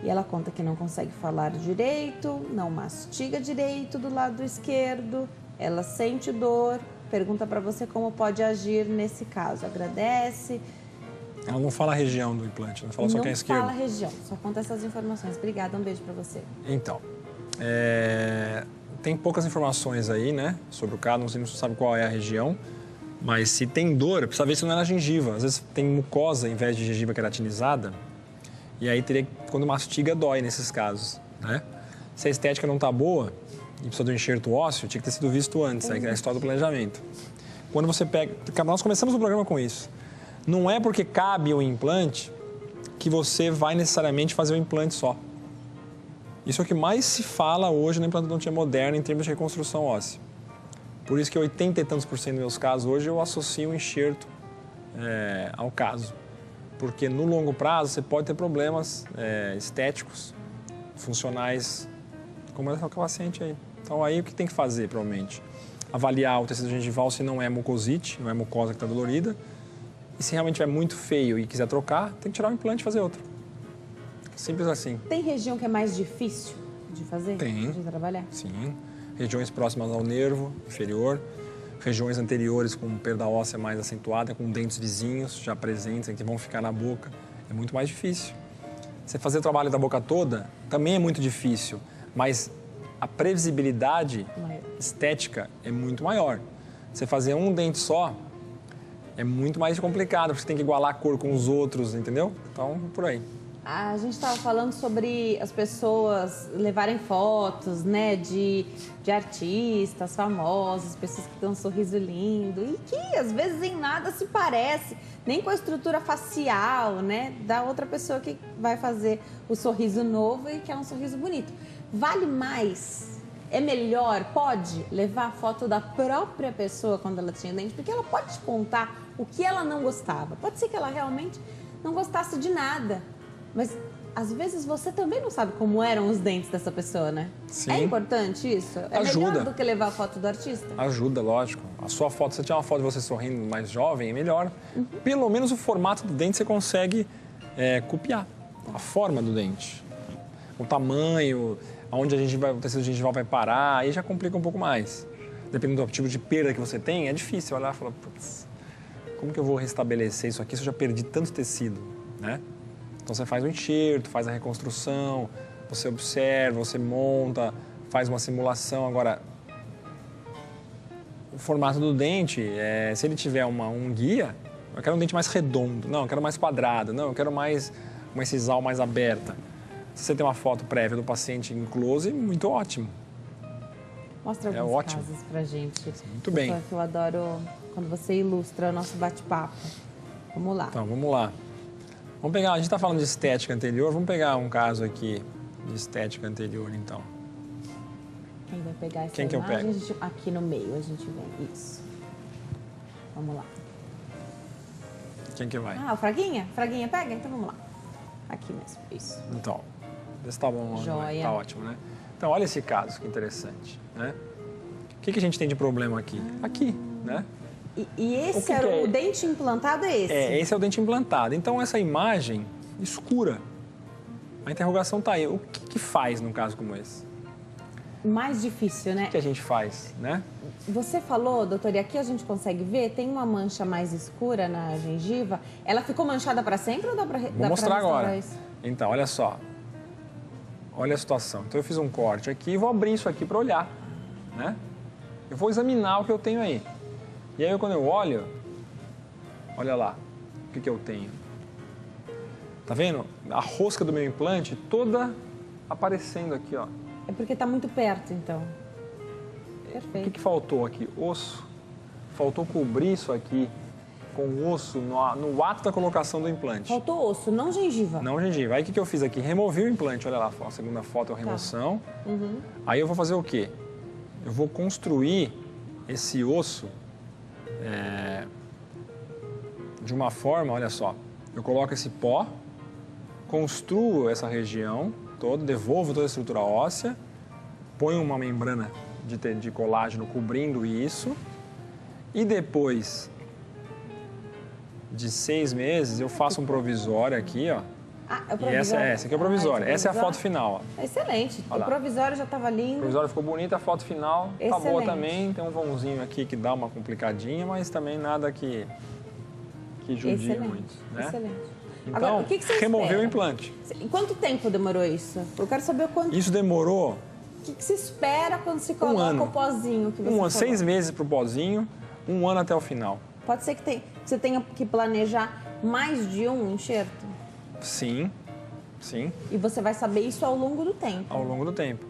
E ela conta que não consegue falar direito, não mastiga direito do lado esquerdo, ela sente dor. Pergunta para você como pode agir nesse caso. Agradece. Ela não fala a região do implante, não fala só que é esquerdo. Não fala a região, só conta essas informações. Obrigada, um beijo para você. Então, tem poucas informações aí, né, sobre o caso, não sabe qual é a região, mas se tem dor, precisa ver se não é na gengiva. Às vezes tem mucosa em vez de gengiva queratinizada, e aí quando mastiga, dói nesses casos, né? Se a estética não está boa e precisa do enxerto ósseo, tinha que ter sido visto antes, aí é a história do planejamento. Quando você pega... Nós começamos o programa com isso. Não é porque cabe o implante que você vai necessariamente fazer o implante só. Isso é o que mais se fala hoje na implantodontia moderna em termos de reconstrução óssea. Por isso que 80 e tantos % dos meus casos hoje eu associo o enxerto ao caso. Porque no longo prazo você pode ter problemas estéticos, funcionais, como essa paciente aí. Então aí o que tem que fazer, provavelmente? Avaliar o tecido gengival se não é mucosite, não é mucosa que está dolorida. E se realmente é muito feio e quiser trocar, tem que tirar o implante e fazer outro. Simples assim. Tem região que é mais difícil de fazer? Tem. De trabalhar? Sim. Regiões próximas ao nervo inferior, regiões anteriores com perda óssea mais acentuada, com dentes vizinhos já presentes, que vão ficar na boca, é muito mais difícil. Você fazer o trabalho da boca toda também é muito difícil, mas a previsibilidade estética é muito maior. Você fazer um dente só é muito mais complicado, porque você tem que igualar a cor com os outros, entendeu? Então, por aí. A gente estava falando sobre as pessoas levarem fotos, né, de artistas famosos, pessoas que têm um sorriso lindo e que às vezes em nada se parece, nem com a estrutura facial, né, da outra pessoa que vai fazer o sorriso novo e que é um sorriso bonito. Vale mais? É melhor? Pode levar a foto da própria pessoa quando ela tinha dente? Porque ela pode te contar o que ela não gostava. Pode ser que ela realmente não gostasse de nada. Mas, às vezes, você também não sabe como eram os dentes dessa pessoa, né? Sim. É importante isso? É Ajuda. melhor do que levar a foto do artista? Ajuda, lógico. A sua foto, se você tiver uma foto de você sorrindo mais jovem, é melhor. Pelo menos o formato do dente você consegue copiar. A forma do dente. O tamanho, onde o tecido gengival vai parar, aí já complica um pouco mais. Dependendo do tipo de perda que você tem, é difícil olhar e falar, putz, como que eu vou restabelecer isso aqui se eu já perdi tanto tecido, né? Então você faz o enxerto, faz a reconstrução, você observa, você monta, faz uma simulação. Agora, o formato do dente, se ele tiver um guia, eu quero um dente mais redondo, não, eu quero mais quadrado, não, eu quero mais uma incisal mais aberta. Se você tem uma foto prévia do paciente em close, muito ótimo. Mostra alguns casos pra gente. Muito bem. Que eu adoro quando você ilustra o nosso bate-papo. Vamos lá. Então, vamos lá. Vamos pegar, a gente está falando de estética anterior, vamos pegar um caso aqui de estética anterior, então. Quem vai pegar essa Quem que eu imagem? pego? Aqui no meio a gente vem. Isso. Vamos lá. Quem que vai? Ah, o Fraguinha? Fraguinha pega? Então vamos lá. Aqui mesmo. Isso. Então, vê se tá bom. Joia. Tá ótimo, né? Então, olha esse caso, que interessante, né? O que a gente tem de problema aqui? Aqui, né? E esse o dente implantado é esse? Esse é o dente implantado. Então, essa imagem escura, a interrogação está aí. O que faz num caso como esse? Mais difícil, né? O que a gente faz, né? Você falou, doutor, e aqui a gente consegue ver, tem uma mancha mais escura na gengiva. Ela ficou manchada para sempre ou dá para Vou mostrar agora. Isso? Então, olha só. Olha a situação. Então, eu fiz um corte aqui e vou abrir isso aqui para olhar, né? Eu vou examinar o que eu tenho aí. E aí, quando eu olho, olha lá, o que eu tenho. Tá vendo? A rosca do meu implante toda aparecendo aqui, ó. É porque tá muito perto, então. O Perfeito. que faltou aqui? Osso. Faltou cobrir isso aqui com osso no ato da colocação do implante. Faltou osso, não gengiva. Não gengiva. Aí, o que eu fiz aqui? Removi o implante, olha lá, a segunda foto é a remoção. Tá. Uhum. Aí, eu vou fazer o quê? Eu vou construir esse osso de uma forma, olha só, eu coloco esse pó, construo essa região toda, devolvo toda a estrutura óssea, ponho uma membrana de colágeno cobrindo isso e depois de 6 meses eu faço um provisório aqui, ó. Ah, é o E provisório. essa aqui é o provisório. Essa é a foto final, ó. Excelente. Olha O lá. provisório já estava O lindo. provisório ficou bonito, a foto final tá boa Excelente. também. Tem um vãozinho aqui que dá uma complicadinha, mas também nada que judia Excelente. muito, né? Excelente. Então, Agora, o que você removeu espera? o implante. E quanto tempo demorou isso? Eu quero saber o quanto. Isso demorou que se espera quando se coloca o pozinho que você falou? 6 meses para o pozinho, 1 ano até o final. Pode ser que você tenha que planejar mais de um enxerto? Sim. E você vai saber isso ao longo do tempo. Ao longo do tempo.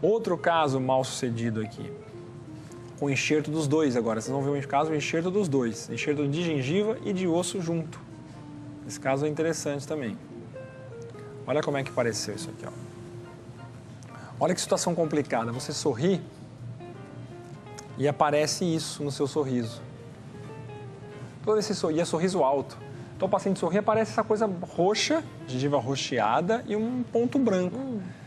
Outro caso mal sucedido aqui. O enxerto dos dois agora. Vocês vão ver um caso, o enxerto dos dois. Enxerto de gengiva e de osso junto. Esse caso é interessante também. Olha como é que pareceu isso aqui, ó. Olha que situação complicada. Você sorri e aparece isso no seu sorriso. Todo esse sorriso, e é sorriso alto. Então o paciente sorri e aparece essa coisa roxa, gengiva roxeada e um ponto branco.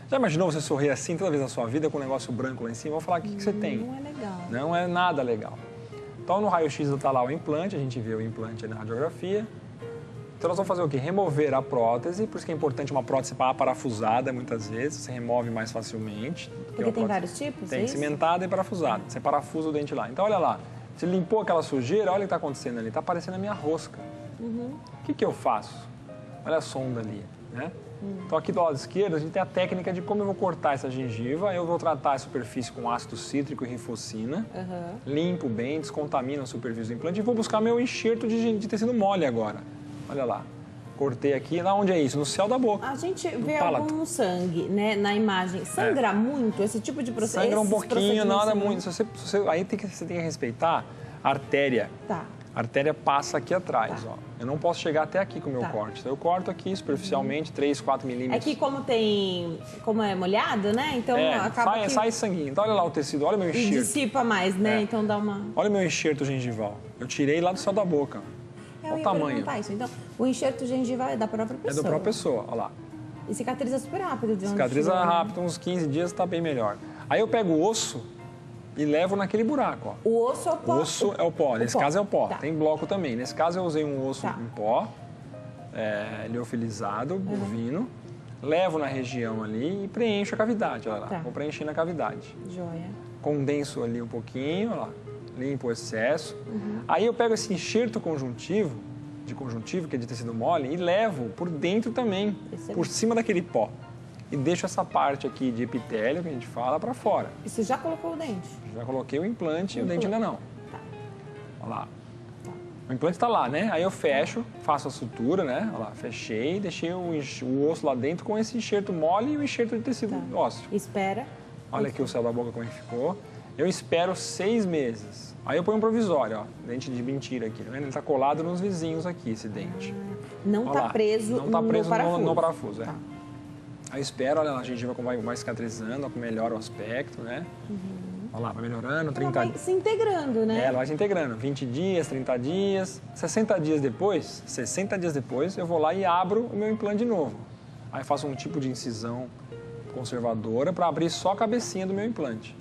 Já imaginou você sorrir assim toda vez na sua vida com um negócio branco lá em cima? Vou falar o que você tem. Não é legal. Não é nada legal. Então no raio-x está lá o implante, a gente vê o implante ali na radiografia. Então nós vamos fazer o quê? Remover a prótese, por isso que é importante uma prótese parafusada muitas vezes, você remove mais facilmente. Porque tem vários tipos, tem cimentada e parafusada, você parafusa o dente lá. Então olha lá, você limpou aquela sujeira, olha o que está acontecendo ali, está aparecendo a minha rosca. O que eu faço? Olha a sonda ali, né? Então aqui do lado esquerdo a gente tem a técnica de como eu vou cortar essa gengiva, eu vou tratar a superfície com ácido cítrico e rifocina, limpo bem, descontamino a superfície do implante e vou buscar meu enxerto de tecido mole agora. Olha lá, cortei aqui, lá onde é isso? No céu da boca. A gente vê algum sangue, né, na imagem. Sangra muito esse tipo de processo? Sangra um pouquinho, nada muito. Aí você tem que respeitar a artéria. Tá. A artéria passa aqui atrás, ó. Eu não posso chegar até aqui com o meu corte. Então eu corto aqui superficialmente, 3, 4 milímetros. É que como é molhado, né? Então acaba que... sai sanguinho. Então olha lá o tecido, olha o meu enxerto. E dissipa mais, né? Então dá uma... Olha o meu enxerto gengival. Eu tirei lá do céu da boca. Olha o tamanho. Isso. Então, o enxerto gengival é da própria pessoa. É da própria pessoa, olha lá. E cicatriza super rápido. Cicatriza rápido, uns 15 dias está bem melhor. Aí eu pego o osso e levo naquele buraco, ó. O osso é o pó? O osso é o pó. Nesse caso é o pó. Tá. Tem bloco também. Nesse caso eu usei um osso em pó, liofilizado, bovino. Levo na região ali e preencho a cavidade, olha lá. Vou preenchendo a cavidade. Joia. Condenso ali um pouquinho, olha lá. Limpo o excesso. Aí eu pego esse enxerto conjuntivo, que é de tecido mole, e levo por dentro também, por cima daquele pó. E deixo essa parte aqui de epitélio, que a gente fala, para fora. E você já colocou o dente? Já coloquei o implante e o dente ainda não. Tá. Olha lá. O implante está lá, né? Aí eu fecho, faço a sutura, né? Olha lá, fechei, deixei o osso lá dentro com esse enxerto mole e o enxerto de tecido ósseo. Espera. Olha aqui o céu da boca como é que ficou. Eu espero 6 meses. Aí eu ponho um provisório, ó. Dente de mentira aqui, tá vendo? Ele tá colado nos vizinhos aqui, esse dente. Não tá preso no parafuso. Tá. Aí eu espero, olha lá, a gengiva como vai cicatrizando, como melhora o aspecto, né? Olha lá, vai melhorando, 30 dias. Vai se integrando, né? Ela vai se integrando. 20 dias, 30 dias, 60 dias depois, eu vou lá e abro o meu implante de novo. Aí faço um tipo de incisão conservadora para abrir só a cabecinha do meu implante.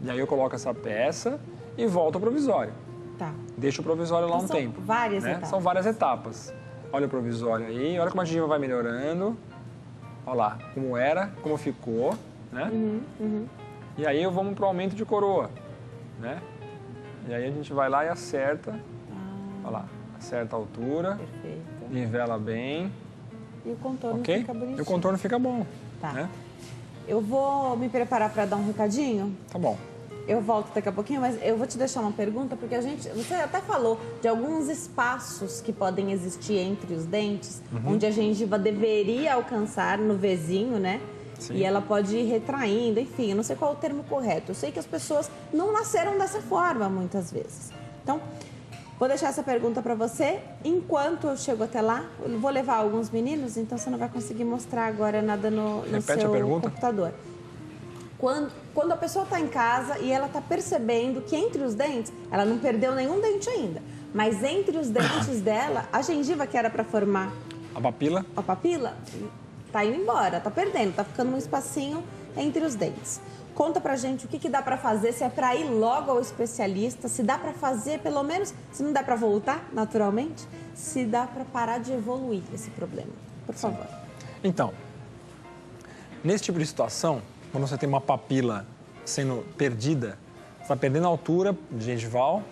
E aí eu coloco essa peça e volto ao provisório. Tá. Deixo o provisório lá um tempo. São várias etapas. São várias etapas. Olha o provisório aí, olha como a gengiva vai melhorando. Olha lá, como era, como ficou, né? E aí vamos para o aumento de coroa, né? E aí a gente vai lá e acerta. Olha lá, acerta a altura. Perfeito. Nivela bem. E o contorno fica bonitinho. E o contorno fica bom. Tá. Né? Eu vou me preparar para dar um recadinho. Tá bom. Eu volto daqui a pouquinho, mas eu vou te deixar uma pergunta, porque você até falou de alguns espaços que podem existir entre os dentes, onde a gengiva deveria alcançar no vizinho, né? Sim. E ela pode ir retraindo, enfim, eu não sei qual é o termo correto. Eu sei que as pessoas não nasceram dessa forma, muitas vezes. Então, vou deixar essa pergunta para você. Enquanto eu chego até lá, eu vou levar alguns meninos, então você não vai conseguir mostrar agora nada no seu computador. Quando a pessoa está em casa e ela está percebendo que entre os dentes, ela não perdeu nenhum dente ainda, mas entre os dentes dela, a gengiva que era para formar a papila está indo embora, está perdendo, está ficando um espacinho entre os dentes. Conta pra gente o que dá pra fazer, se é pra ir logo ao especialista, se dá pra fazer pelo menos, se não dá pra voltar naturalmente, se dá pra parar de evoluir esse problema. Por favor. Então, nesse tipo de situação, quando você tem uma papila sendo perdida, você está perdendo a altura gengival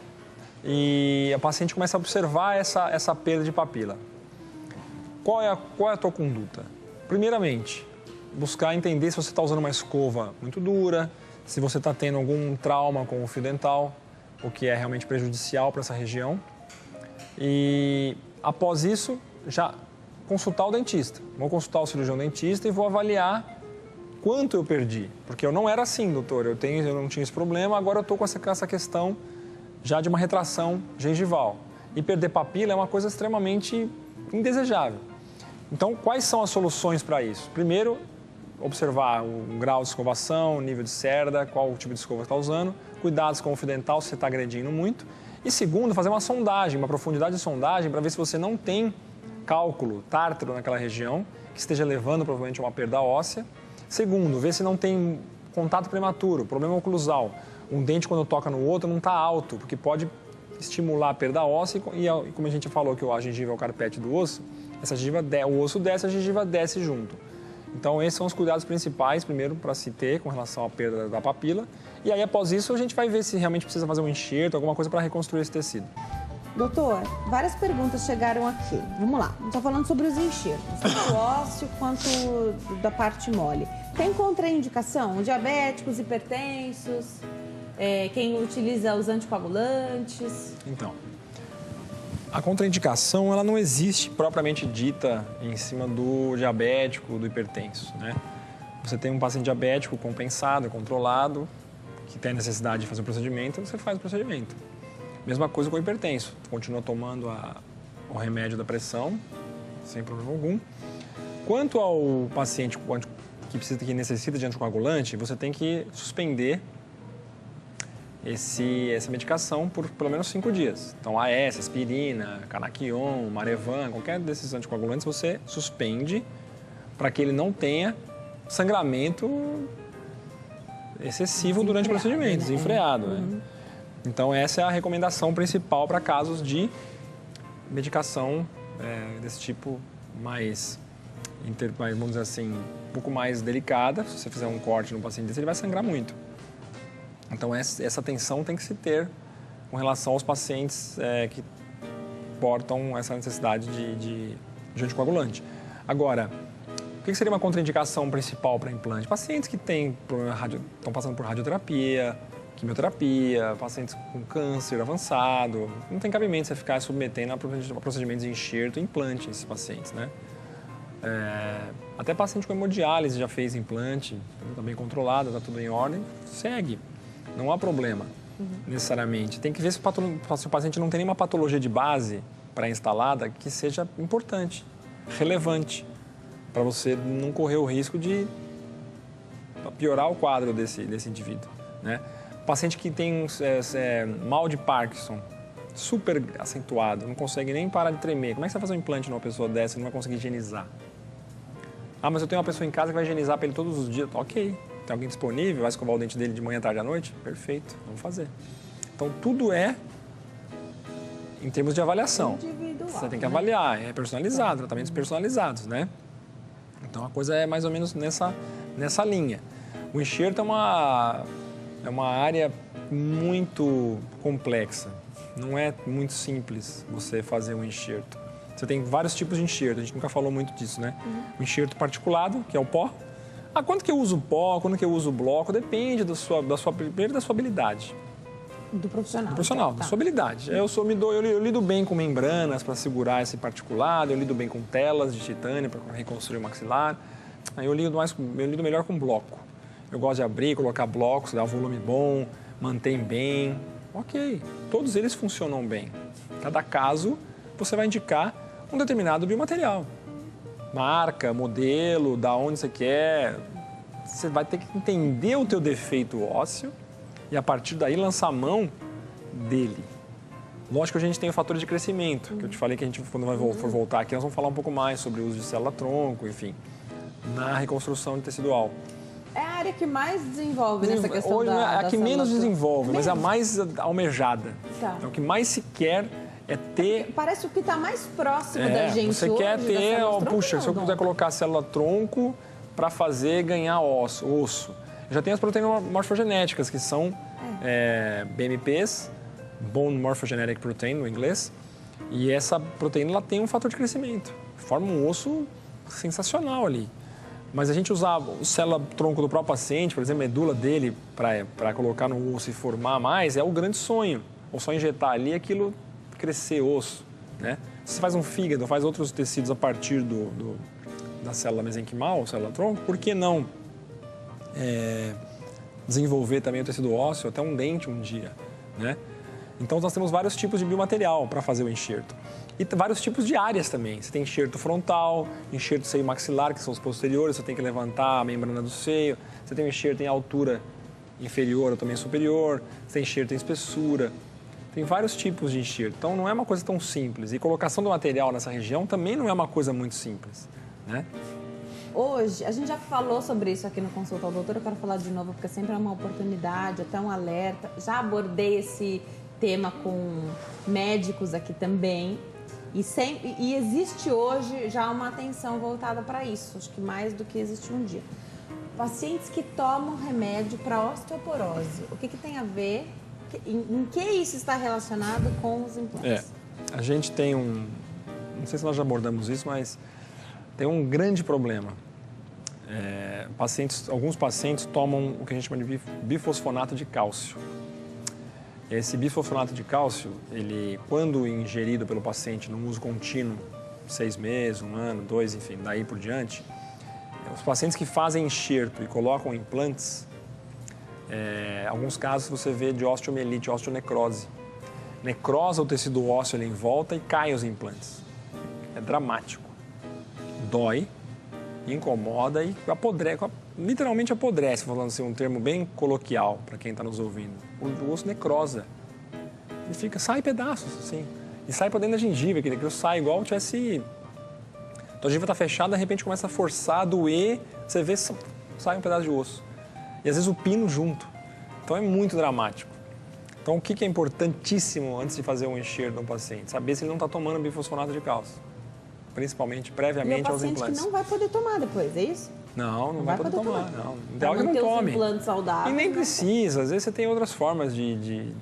e a paciente começa a observar essa perda de papila. Qual é a tua conduta? Primeiramente, buscar entender se você está usando uma escova muito dura, se você está tendo algum trauma com o fio dental, o que é realmente prejudicial para essa região. E após isso, já consultar o dentista. Vou consultar o cirurgião dentista e vou avaliar quanto eu perdi. Porque eu não era assim, doutor, eu não tinha esse problema, agora eu estou com essa questão já de uma retração gengival. E perder papila é uma coisa extremamente indesejável. Então, quais são as soluções para isso? Primeiro, observar o grau de escovação, o nível de cerda, qual o tipo de escova está usando, cuidados com o fio dental se você está agredindo muito. E segundo, fazer uma sondagem, uma profundidade de sondagem para ver se você não tem cálculo, tártaro naquela região, que esteja levando provavelmente a uma perda óssea. Segundo, ver se não tem contato prematuro, problema oclusal. Um dente quando toca no outro não está alto, porque pode estimular a perda óssea e como a gente falou que a gengiva é o carpete do osso, o osso desce, a gengiva desce junto. Então, esses são os cuidados principais, primeiro, para se ter com relação à perda da papila. E aí, após isso, a gente vai ver se realmente precisa fazer um enxerto, alguma coisa para reconstruir esse tecido. Doutor, várias perguntas chegaram aqui. Vamos lá. Está falando sobre os enxertos, tanto ósseo quanto da parte mole. Tem contraindicação? Diabéticos, hipertensos, quem utiliza os anticoagulantes? Então, a contraindicação, ela não existe propriamente dita em cima do diabético, do hipertenso, né? Você tem um paciente diabético compensado, controlado, que tem necessidade de fazer o procedimento, você faz o procedimento. Mesma coisa com o hipertenso. Continua tomando o remédio da pressão, sem problema algum. Quanto ao paciente que necessita de anticoagulante, você tem que suspender essa medicação por pelo menos 5 dias. Então, AS, aspirina, Canaquion, Marevan, qualquer desses anticoagulantes, você suspende para que ele não tenha sangramento excessivo durante o procedimento, desenfreado. Né? Então, essa é a recomendação principal para casos de medicação desse tipo mais, vamos dizer assim, um pouco mais delicada. Se você fizer um corte no paciente desse, ele vai sangrar muito. Então, essa atenção tem que se ter com relação aos pacientes que portam essa necessidade de anticoagulante. Agora, o que seria uma contraindicação principal para implante? Pacientes que têm estão passando por radioterapia, quimioterapia, pacientes com câncer avançado. Não tem cabimento você ficar submetendo a procedimentos de enxerto e implante esses pacientes, né? Até paciente com hemodiálise já fez implante, está bem controlado, está tudo em ordem, segue. Não há problema, necessariamente. Tem que ver se o paciente não tem nenhuma patologia de base pré-instalada que seja importante, relevante, para você não correr o risco de piorar o quadro desse indivíduo, né? Paciente que tem mal de Parkinson, super acentuado, não consegue nem parar de tremer. Como é que você vai fazer um implante numa pessoa dessa e não vai conseguir higienizar? Ah, mas eu tenho uma pessoa em casa que vai higienizar para ele todos os dias. Ok. Tem alguém disponível, vai escovar o dente dele de manhã, tarde à noite? Perfeito, vamos fazer. Então, tudo é em termos de avaliação. Individual, você tem que avaliar, é personalizado, tratamentos personalizados, né? Então, a coisa é mais ou menos nessa linha. O enxerto é uma área muito complexa. Não é muito simples você fazer um enxerto. Você tem vários tipos de enxerto, a gente nunca falou muito disso, né? O enxerto particulado, que é o pó. Quando que eu uso pó, quando que eu uso bloco, depende primeiro da sua habilidade. Do profissional. Do profissional, da sua habilidade. Eu lido bem com membranas para segurar esse particulado, eu lido bem com telas de titânio para reconstruir o maxilar. Eu lido melhor com bloco. Eu gosto de abrir, colocar blocos, dar um volume bom, mantém bem. Ok, todos eles funcionam bem. Cada caso, você vai indicar um determinado biomaterial. Marca, modelo, da onde você quer. Você vai ter que entender o teu defeito ósseo e, a partir daí, lançar mão dele. Lógico que a gente tem o fator de crescimento, que eu te falei que a gente, quando for voltar aqui, nós vamos falar um pouco mais sobre o uso de célula-tronco, enfim, na reconstrução tecidual. É a área que mais desenvolve nessa questão hoje da é a que menos desenvolve, mas é a mais almejada. Tá. Então, o que mais se quer é ter... Parece o que está mais próximo da gente você hoje, quer ter... Puxa, se eu não. puder colocar célula-tronco para ganhar osso. Eu já tenho as proteínas morfogenéticas, que são BMPs, Bone Morphogenetic Protein, no inglês. E essa proteína ela tem um fator de crescimento. Forma um osso sensacional ali. Mas a gente usava o célula-tronco do próprio paciente, por exemplo, a medula dele, para colocar no osso e formar mais, é o grande sonho. Ou só injetar ali aquilo crescer osso, né? Se você faz um fígado, faz outros tecidos a partir da célula mesenquimal, célula-tronco, por que não desenvolver também o tecido ósseo, até um dente um dia, né? Então, nós temos vários tipos de biomaterial para fazer o enxerto. E vários tipos de áreas também. Você tem enxerto frontal, enxerto seio maxilar, que são os posteriores, você tem que levantar a membrana do seio. Você tem um enxerto em altura inferior ou também superior. Você tem enxerto em espessura. Tem vários tipos de enxerto. Então, não é uma coisa tão simples. E colocação do material nessa região também não é uma coisa muito simples, né? Hoje, a gente já falou sobre isso aqui no Consulta ao Doutor, eu quero falar de novo, porque sempre é uma oportunidade, até um alerta. Já abordei esse tema com médicos aqui também. E existe hoje já uma atenção voltada para isso, acho que mais do que existe um dia. Pacientes que tomam remédio para osteoporose, o que tem a ver, em que isso está relacionado com os implantes? A gente tem não sei se nós já abordamos isso, mas tem um grande problema. Alguns pacientes tomam o que a gente chama de bifosfonato de cálcio. Esse bifosfonato de cálcio, ele, quando ingerido pelo paciente num uso contínuo, 6 meses, 1 ano, 2, enfim, daí por diante, os pacientes que fazem enxerto e colocam implantes, alguns casos você vê de osteomielite, osteonecrose. Necrosa o tecido ósseo ali em volta e caem os implantes. É dramático. Dói, incomoda e apodrece, literalmente apodrece, falando assim, um termo bem coloquial para quem está nos ouvindo. O osso necrosa. Ele sai pedaços, assim. E sai para dentro da gengiva, que aquilo sai igual tivesse... A gengiva está fechada, de repente começa a forçar, a doer, você vê, sai um pedaço de osso. E às vezes o pino junto. Então é muito dramático. Então o que é importantíssimo antes de fazer um enxerto no paciente? Saber se ele não está tomando bifosfonato de cálcio. Principalmente, previamente aos implantes. E o paciente que não vai poder tomar depois, é isso? Não vai poder tomar. Não. O ideal é que não tome. Os implantes saudáveis. E nem precisa, às vezes você tem outras formas de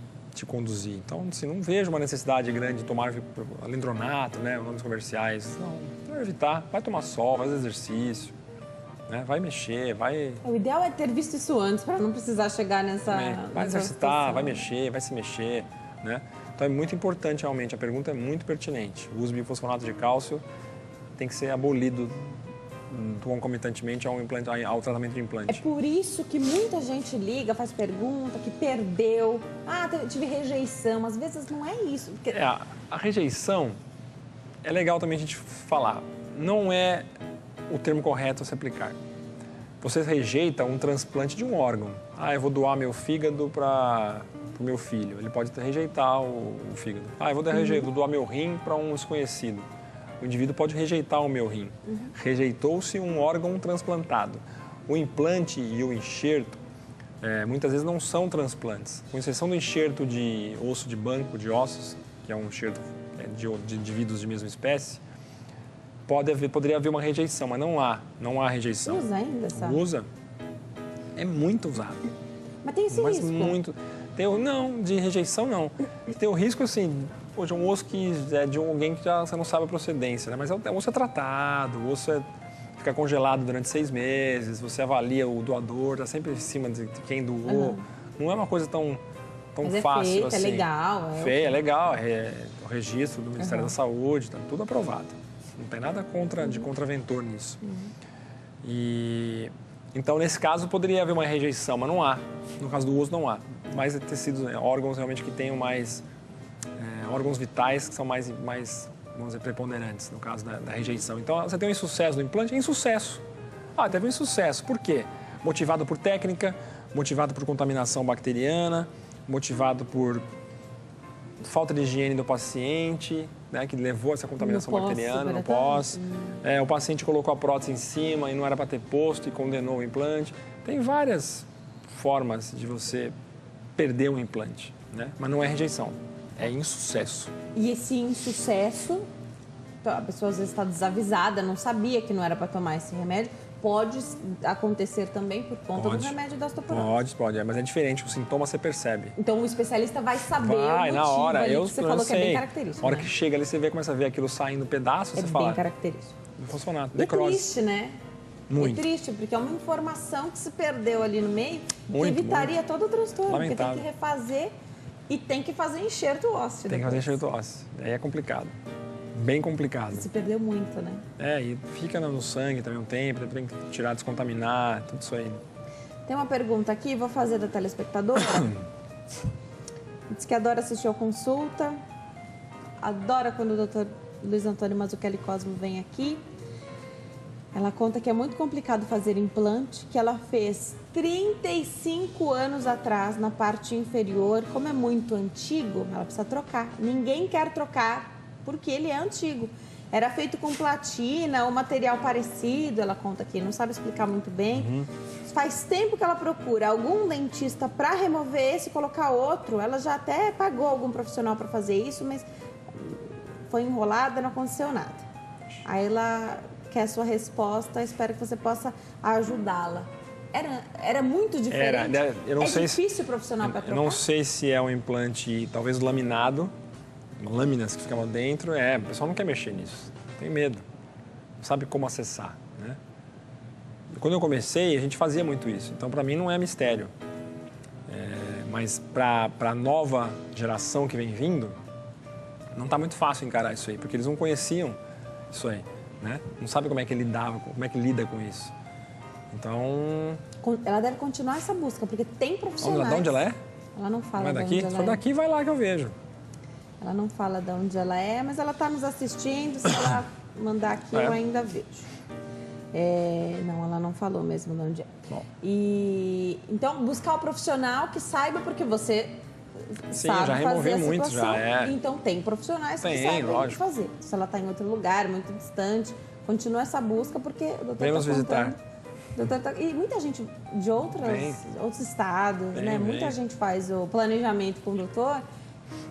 conduzir. Então, assim, não vejo uma necessidade grande de tomar alendronato, né, nomes comerciais. Não, evitar. Vai tomar sol, faz exercício, né, vai mexer, vai... O ideal é ter visto isso antes, para não precisar chegar nessa... Vai exercitar, vai mexer, vai se mexer, né? Então, é muito importante, realmente, a pergunta é muito pertinente. O uso de bifosfonato de cálcio tem que ser abolido concomitantemente ao tratamento de implante. É por isso que muita gente liga, faz pergunta, que perdeu. Tive rejeição. Às vezes não é isso. Porque... A rejeição é legal também a gente falar. Não é o termo correto a se aplicar. Você rejeita um transplante de um órgão. Eu vou doar meu fígado para o meu filho. Ele pode rejeitar o fígado. Eu vou doar meu rim para um desconhecido. O indivíduo pode rejeitar o meu rim. Rejeitou-se um órgão transplantado. O implante e o enxerto, muitas vezes não são transplantes. Com exceção do enxerto de osso de banco de ossos, que é um enxerto de indivíduos de mesma espécie, poderia haver uma rejeição, mas não há rejeição. Usa ainda, sabe? Usa. É muito usado. Mas tem esse risco? Muito. Não, de rejeição não. Tem o risco, assim... Hoje um osso que é de alguém que já você não sabe a procedência, né? Mas o osso é tratado, o osso fica congelado durante 6 meses, você avalia o doador, está sempre em cima de quem doou. Não é uma coisa tão fácil feita, assim. É legal. É legal, o registro do Ministério da Saúde, está tudo aprovado. Não tem nada de contraventor nisso. E então, nesse caso, poderia haver uma rejeição, mas não há. No caso do osso, não há. Mais tecidos, órgãos realmente que tenham mais... órgãos vitais que são mais, vamos dizer, preponderantes, no caso da rejeição. Então, você tem um insucesso do implante? É insucesso. Teve um insucesso. Por quê? Motivado por técnica, motivado por contaminação bacteriana, motivado por falta de higiene do paciente, né, que levou a essa contaminação bacteriana no pós. O paciente colocou a prótese em cima e não era para ter posto e condenou o implante. Tem várias formas de você perder um implante, né? Mas não é rejeição. É insucesso. E esse insucesso, a pessoa às vezes está desavisada, não sabia que não era para tomar esse remédio, pode acontecer também por conta do remédio da osteoporose. Pode, mas é diferente, o sintoma você percebe. Então o especialista vai saber o motivo na hora, ali, que você falou que é bem característico. A hora que chega ali, você começa a ver aquilo saindo pedaço, você fala... É bem característico. Bifosfonato, necrose. É triste, né? Muito. É triste, porque é uma informação que se perdeu ali no meio, Muito, que evitaria muito. todo o transtorno, porque tem Lamentável. que refazer e tem que fazer enxerto ósseo. Tem que fazer depois. enxerto ósseo. Aí é complicado. Bem complicado. Se perdeu muito, né? E fica no sangue também um tempo, depois tem que tirar, descontaminar, tudo isso aí. Tem uma pergunta aqui, vou fazer da telespectadora. Diz que adora assistir a consulta, adora quando o Dr. Luiz Antônio Mazzucchelli Cosmo vem aqui. Ela conta que é muito complicado fazer implante, que ela fez 35 anos atrás na parte inferior. Como é muito antigo, ela precisa trocar. Ninguém quer trocar, porque ele é antigo. Era feito com platina ou material parecido, ela conta aqui, não sabe explicar muito bem. Faz tempo que ela procura algum dentista para remover esse e colocar outro. Ela já até pagou algum profissional para fazer isso, mas foi enrolada, não aconteceu nada. Aí ela quer a sua resposta, espero que você possa ajudá-la. Era muito diferente? Eu não é sei difícil o profissional para Eu trocar? não sei se é um implante, talvez laminado, lâminas que ficavam dentro. O pessoal não quer mexer nisso, tem medo, não sabe como acessar, né? Quando eu comecei, a gente fazia muito isso, então para mim não é mistério. Mas para a nova geração que vem vindo, não está muito fácil encarar isso aí, porque eles não conheciam isso aí, né? Não sabe como é que lida com isso. Então... Ela deve continuar essa busca, porque tem profissionais. De onde ela é? Ela não fala Não é de daqui? onde Se ela for é. daqui, vai lá que eu vejo. Ela não fala de onde ela é, mas ela está nos assistindo. Se ela mandar aqui, eu ainda vejo. Não, ela não falou mesmo de onde é. Bom. Então, buscar o profissional que saiba, porque você sabe já removi fazer a muito, situação. já Então, tem profissionais que sabem o que lógico. fazer. Se ela está em outro lugar, muito distante, continua essa busca, porque o doutor Vem nos visitar. E muita gente de outros estados, né? Muita gente faz o planejamento com o doutor.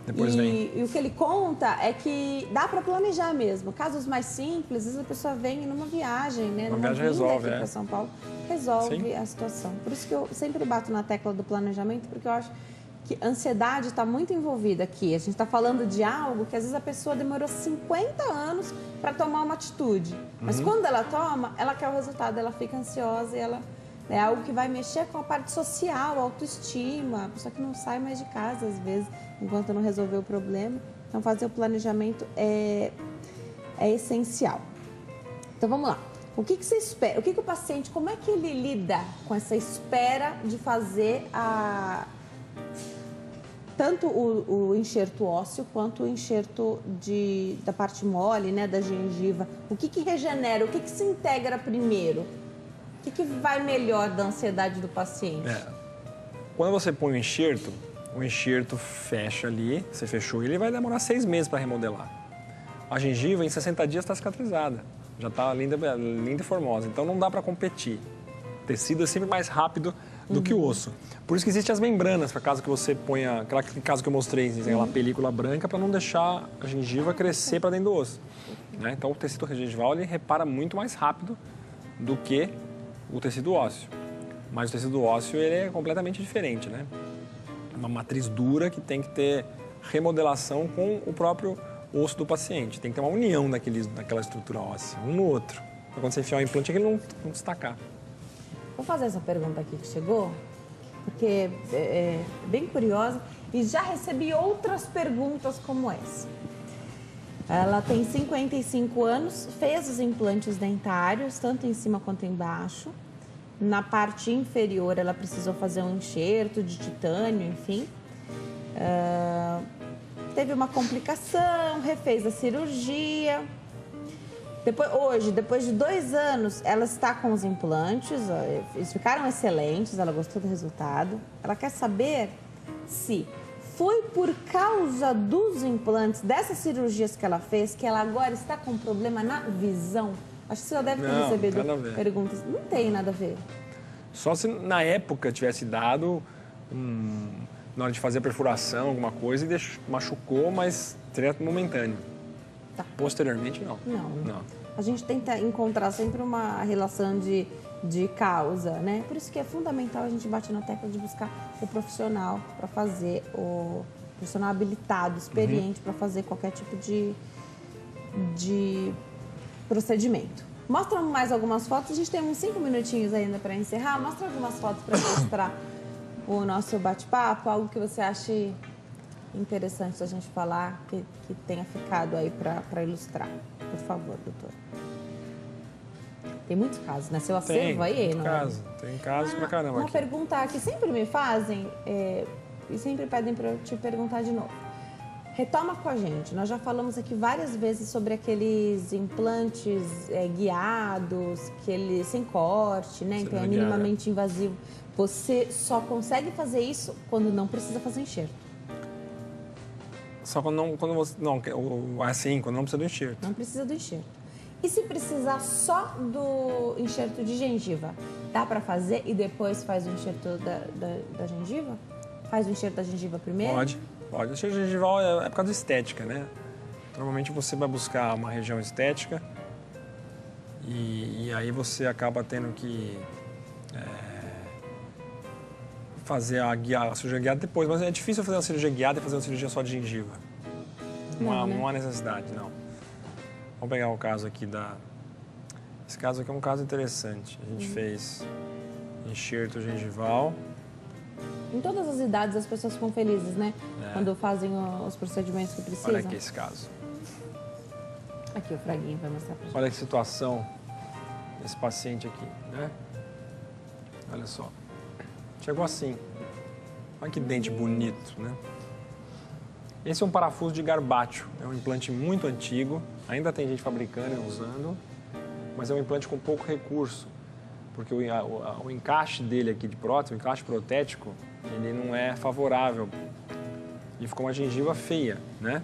Depois vem. E o que ele conta é que dá para planejar mesmo. Casos mais simples, às vezes a pessoa vem numa viagem, né? Uma numa viagem vinda resolve, aqui para São Paulo, resolve Sim. a situação. Por isso que eu sempre bato na tecla do planejamento, porque eu acho que a ansiedade está muito envolvida aqui. A gente está falando de algo que às vezes a pessoa demorou 50 anos para tomar uma atitude. Mas quando ela toma, ela quer o resultado, ela fica ansiosa e ela... É algo que vai mexer com a parte social, autoestima, a pessoa que não sai mais de casa, às vezes, enquanto não resolver o problema. Então, fazer o planejamento é essencial. Então, vamos lá. O que você espera? O que o paciente, como é que ele lida com essa espera de fazer tanto o enxerto ósseo quanto o enxerto da parte mole, né, da gengiva? O que regenera? O que se integra primeiro? O que vai melhor da ansiedade do paciente? Quando você põe o enxerto fecha ali, você fechou ele, vai demorar 6 meses para remodelar. A gengiva, em 60 dias, está cicatrizada. Já está linda e formosa. Então, não dá para competir. O tecido é sempre mais rápido do que o osso. Por isso que existem as membranas, para caso que você ponha... Aquele caso que eu mostrei, aquela película branca, para não deixar a gengiva crescer para dentro do osso. Né? Então, o tecido gengival, ele repara muito mais rápido do que o tecido ósseo. Mas o tecido ósseo, ele é completamente diferente, né? Uma matriz dura que tem que ter remodelação com o próprio osso do paciente. Tem que ter uma união daquela estrutura óssea, um no outro. Para quando você enfiar o implante, ele não destacar. Vou fazer essa pergunta aqui que chegou, porque é bem curiosa e já recebi outras perguntas como essa. Ela tem 55 anos, fez os implantes dentários, tanto em cima quanto embaixo. Na parte inferior, ela precisou fazer um enxerto de titânio, enfim. Teve uma complicação, refez a cirurgia. Depois de 2 anos, ela está com os implantes, eles ficaram excelentes, ela gostou do resultado. Ela quer saber se foi por causa dos implantes, dessas cirurgias que ela fez, que ela agora está com problema na visão. Acho que você já deve ter recebido perguntas. Não tem nada a ver. Só se na época tivesse dado, na hora de fazer a perfuração, alguma coisa, e machucou, mas seria momentâneo. Tá. Posteriormente, não. Não. A gente tenta encontrar sempre uma relação de causa, né? Por isso que é fundamental a gente bater na tecla de buscar o profissional para fazer, o profissional habilitado, experiente para fazer qualquer tipo de procedimento. Mostra mais algumas fotos, a gente tem uns 5 minutinhos ainda para encerrar. Mostra algumas fotos para mostrar o nosso bate-papo, algo que você ache interessante da gente falar, que tenha ficado aí para ilustrar. Por favor, doutor. Tem muitos casos, né? Seu acervo aí, não é? Tem casos pra caramba Uma aqui. pergunta que sempre me fazem, e sempre pedem para eu te perguntar de novo. Retoma com a gente. Nós já falamos aqui várias vezes sobre aqueles implantes guiados, que ele sem corte, né? Então é minimamente invasivo. Você só consegue fazer isso quando não precisa fazer enxerto. Só quando quando não precisa do enxerto. Não precisa do enxerto. E se precisar só do enxerto de gengiva, dá para fazer e depois faz o enxerto da gengiva? Faz o enxerto da gengiva primeiro? Pode. O enxerto gengival é por causa da estética, né? Normalmente você vai buscar uma região estética e aí você acaba tendo que fazer a cirurgia guiada depois. Mas é difícil fazer uma cirurgia guiada e fazer uma cirurgia só de gengiva. Não há necessidade, não. Vamos pegar o caso aqui Esse caso aqui é um caso interessante. A gente fez enxerto gengival. Em todas as idades as pessoas ficam felizes, né? Quando fazem os procedimentos que precisam. Olha aqui esse caso. Aqui o Fraguinho vai mostrar pra gente. Olha que situação esse paciente aqui, né? Olha só. Chegou assim. Olha que dente bonito, né? Esse é um parafuso de Garbaccio. É um implante muito antigo. Ainda tem gente fabricando e usando. Mas é um implante com pouco recurso. Porque o encaixe dele aqui de prótese, o encaixe protético, ele não é favorável. E ficou uma gengiva feia, né?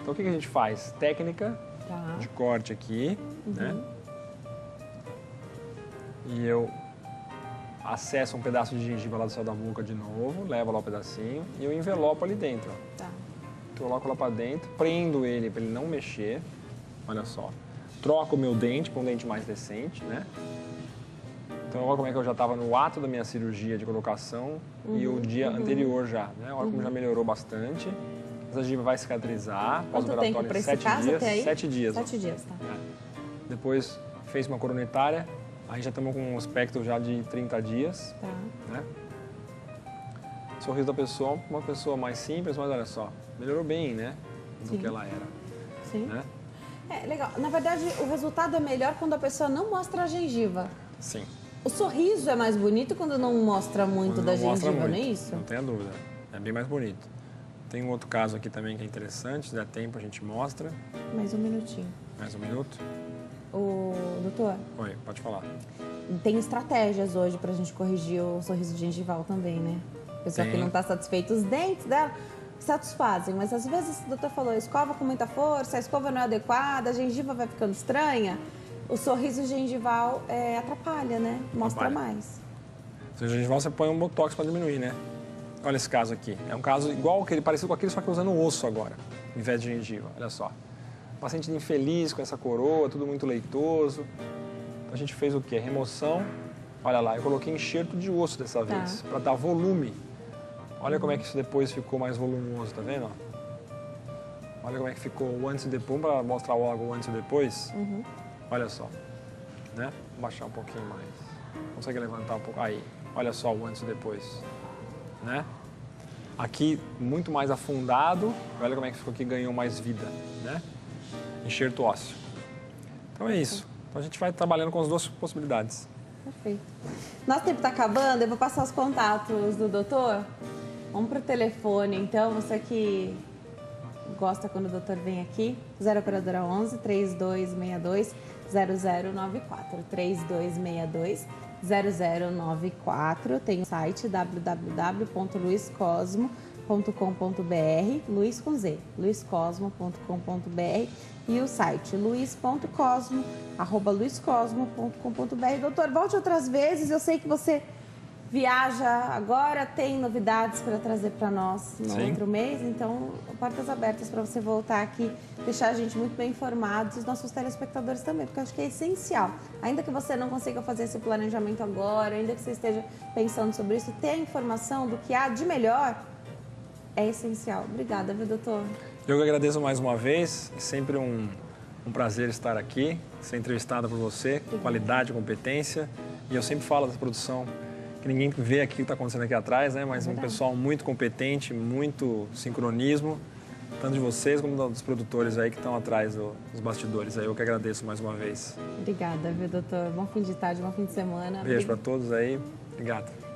Então o que a gente faz? Técnica de corte aqui, né? E eu acesso um pedaço de gengiva lá do céu da boca de novo, levo lá um pedacinho e eu envelopo ali dentro. Ó. Tá. Coloco lá pra dentro, prendo ele pra ele não mexer. Olha só. Troco o meu dente para um dente mais decente, né? Então, olha como é que eu já estava no ato da minha cirurgia de colocação e o dia anterior já, né? Olha como já melhorou bastante. Essa gengiva vai cicatrizar, pós-operatório em 7 dias. 7 dias. 7 dias, tá. Depois fez uma coronetária, aí já estamos com um aspecto já de 30 dias. Tá. Né? Sorriso da pessoa, uma pessoa mais simples, mas olha só, melhorou bem, né? Do que ela era. Sim. Né? É, legal. Na verdade, o resultado é melhor quando a pessoa não mostra a gengiva. Sim. O sorriso é mais bonito quando não mostra muito da gengiva, não é isso? Não tenha dúvida. É bem mais bonito. Tem um outro caso aqui também que é interessante, se der tempo a gente mostra. Mais um minutinho. Mais um minuto. Doutor, Oi, pode falar. tem estratégias hoje pra gente corrigir o sorriso gengival também, né? A pessoa que não tá satisfeita, os dentes dela satisfazem, mas às vezes o doutor falou, escova com muita força, a escova não é adequada, a gengiva vai ficando estranha. O sorriso gengival atrapalha, né? Mostra mais. O sorriso gengival você põe um botox para diminuir, né? Olha esse caso aqui. É um caso igual aquele, parecido com aquele, só que usando o osso agora, em vez de gengiva. Olha só. Paciente infeliz com essa coroa, tudo muito leitoso. Então a gente fez o quê? Remoção. Olha lá, eu coloquei enxerto de osso dessa vez, para dar volume. Olha como é que isso depois ficou mais volumoso, tá vendo? Olha como é que ficou o antes e depois, para mostrar logo o antes e depois. Olha só, né? Vou baixar um pouquinho mais. Consegue levantar um pouco? Aí, olha só o antes e depois, né? Aqui, muito mais afundado. Olha como é que ficou aqui, ganhou mais vida, né? Enxerto ósseo. Então é isso. Então a gente vai trabalhando com as duas possibilidades. Perfeito. Nosso tempo está acabando, eu vou passar os contatos do doutor. Vamos para o telefone, então, você que gosta quando o doutor vem aqui, 0 operadora 11 3262 0094, 3262 0094. Tem o site www.luiscosmo.com.br, Luiz com Z, luiscosmo.com.br e o site luiz.cosmo@luiscosmo.com.br. Doutor, volte outras vezes, eu sei que você viaja agora, tem novidades para trazer para nós no outro mês, então portas abertas para você voltar aqui, deixar a gente muito bem informados, os nossos telespectadores também, porque eu acho que é essencial. Ainda que você não consiga fazer esse planejamento agora, ainda que você esteja pensando sobre isso, ter a informação do que há de melhor é essencial. Obrigada, viu, doutor? Eu que agradeço mais uma vez, é sempre um Um prazer estar aqui, ser entrevistada por você, com qualidade, competência. E eu sempre falo dessa produção, que ninguém vê aqui o que está acontecendo aqui atrás, né? Mas um pessoal muito competente, muito sincronismo, tanto de vocês como dos produtores aí que estão atrás dos bastidores. Aí eu que agradeço mais uma vez. Obrigada, viu, doutor? Bom fim de tarde, bom fim de semana. Beijo para todos aí. Obrigado.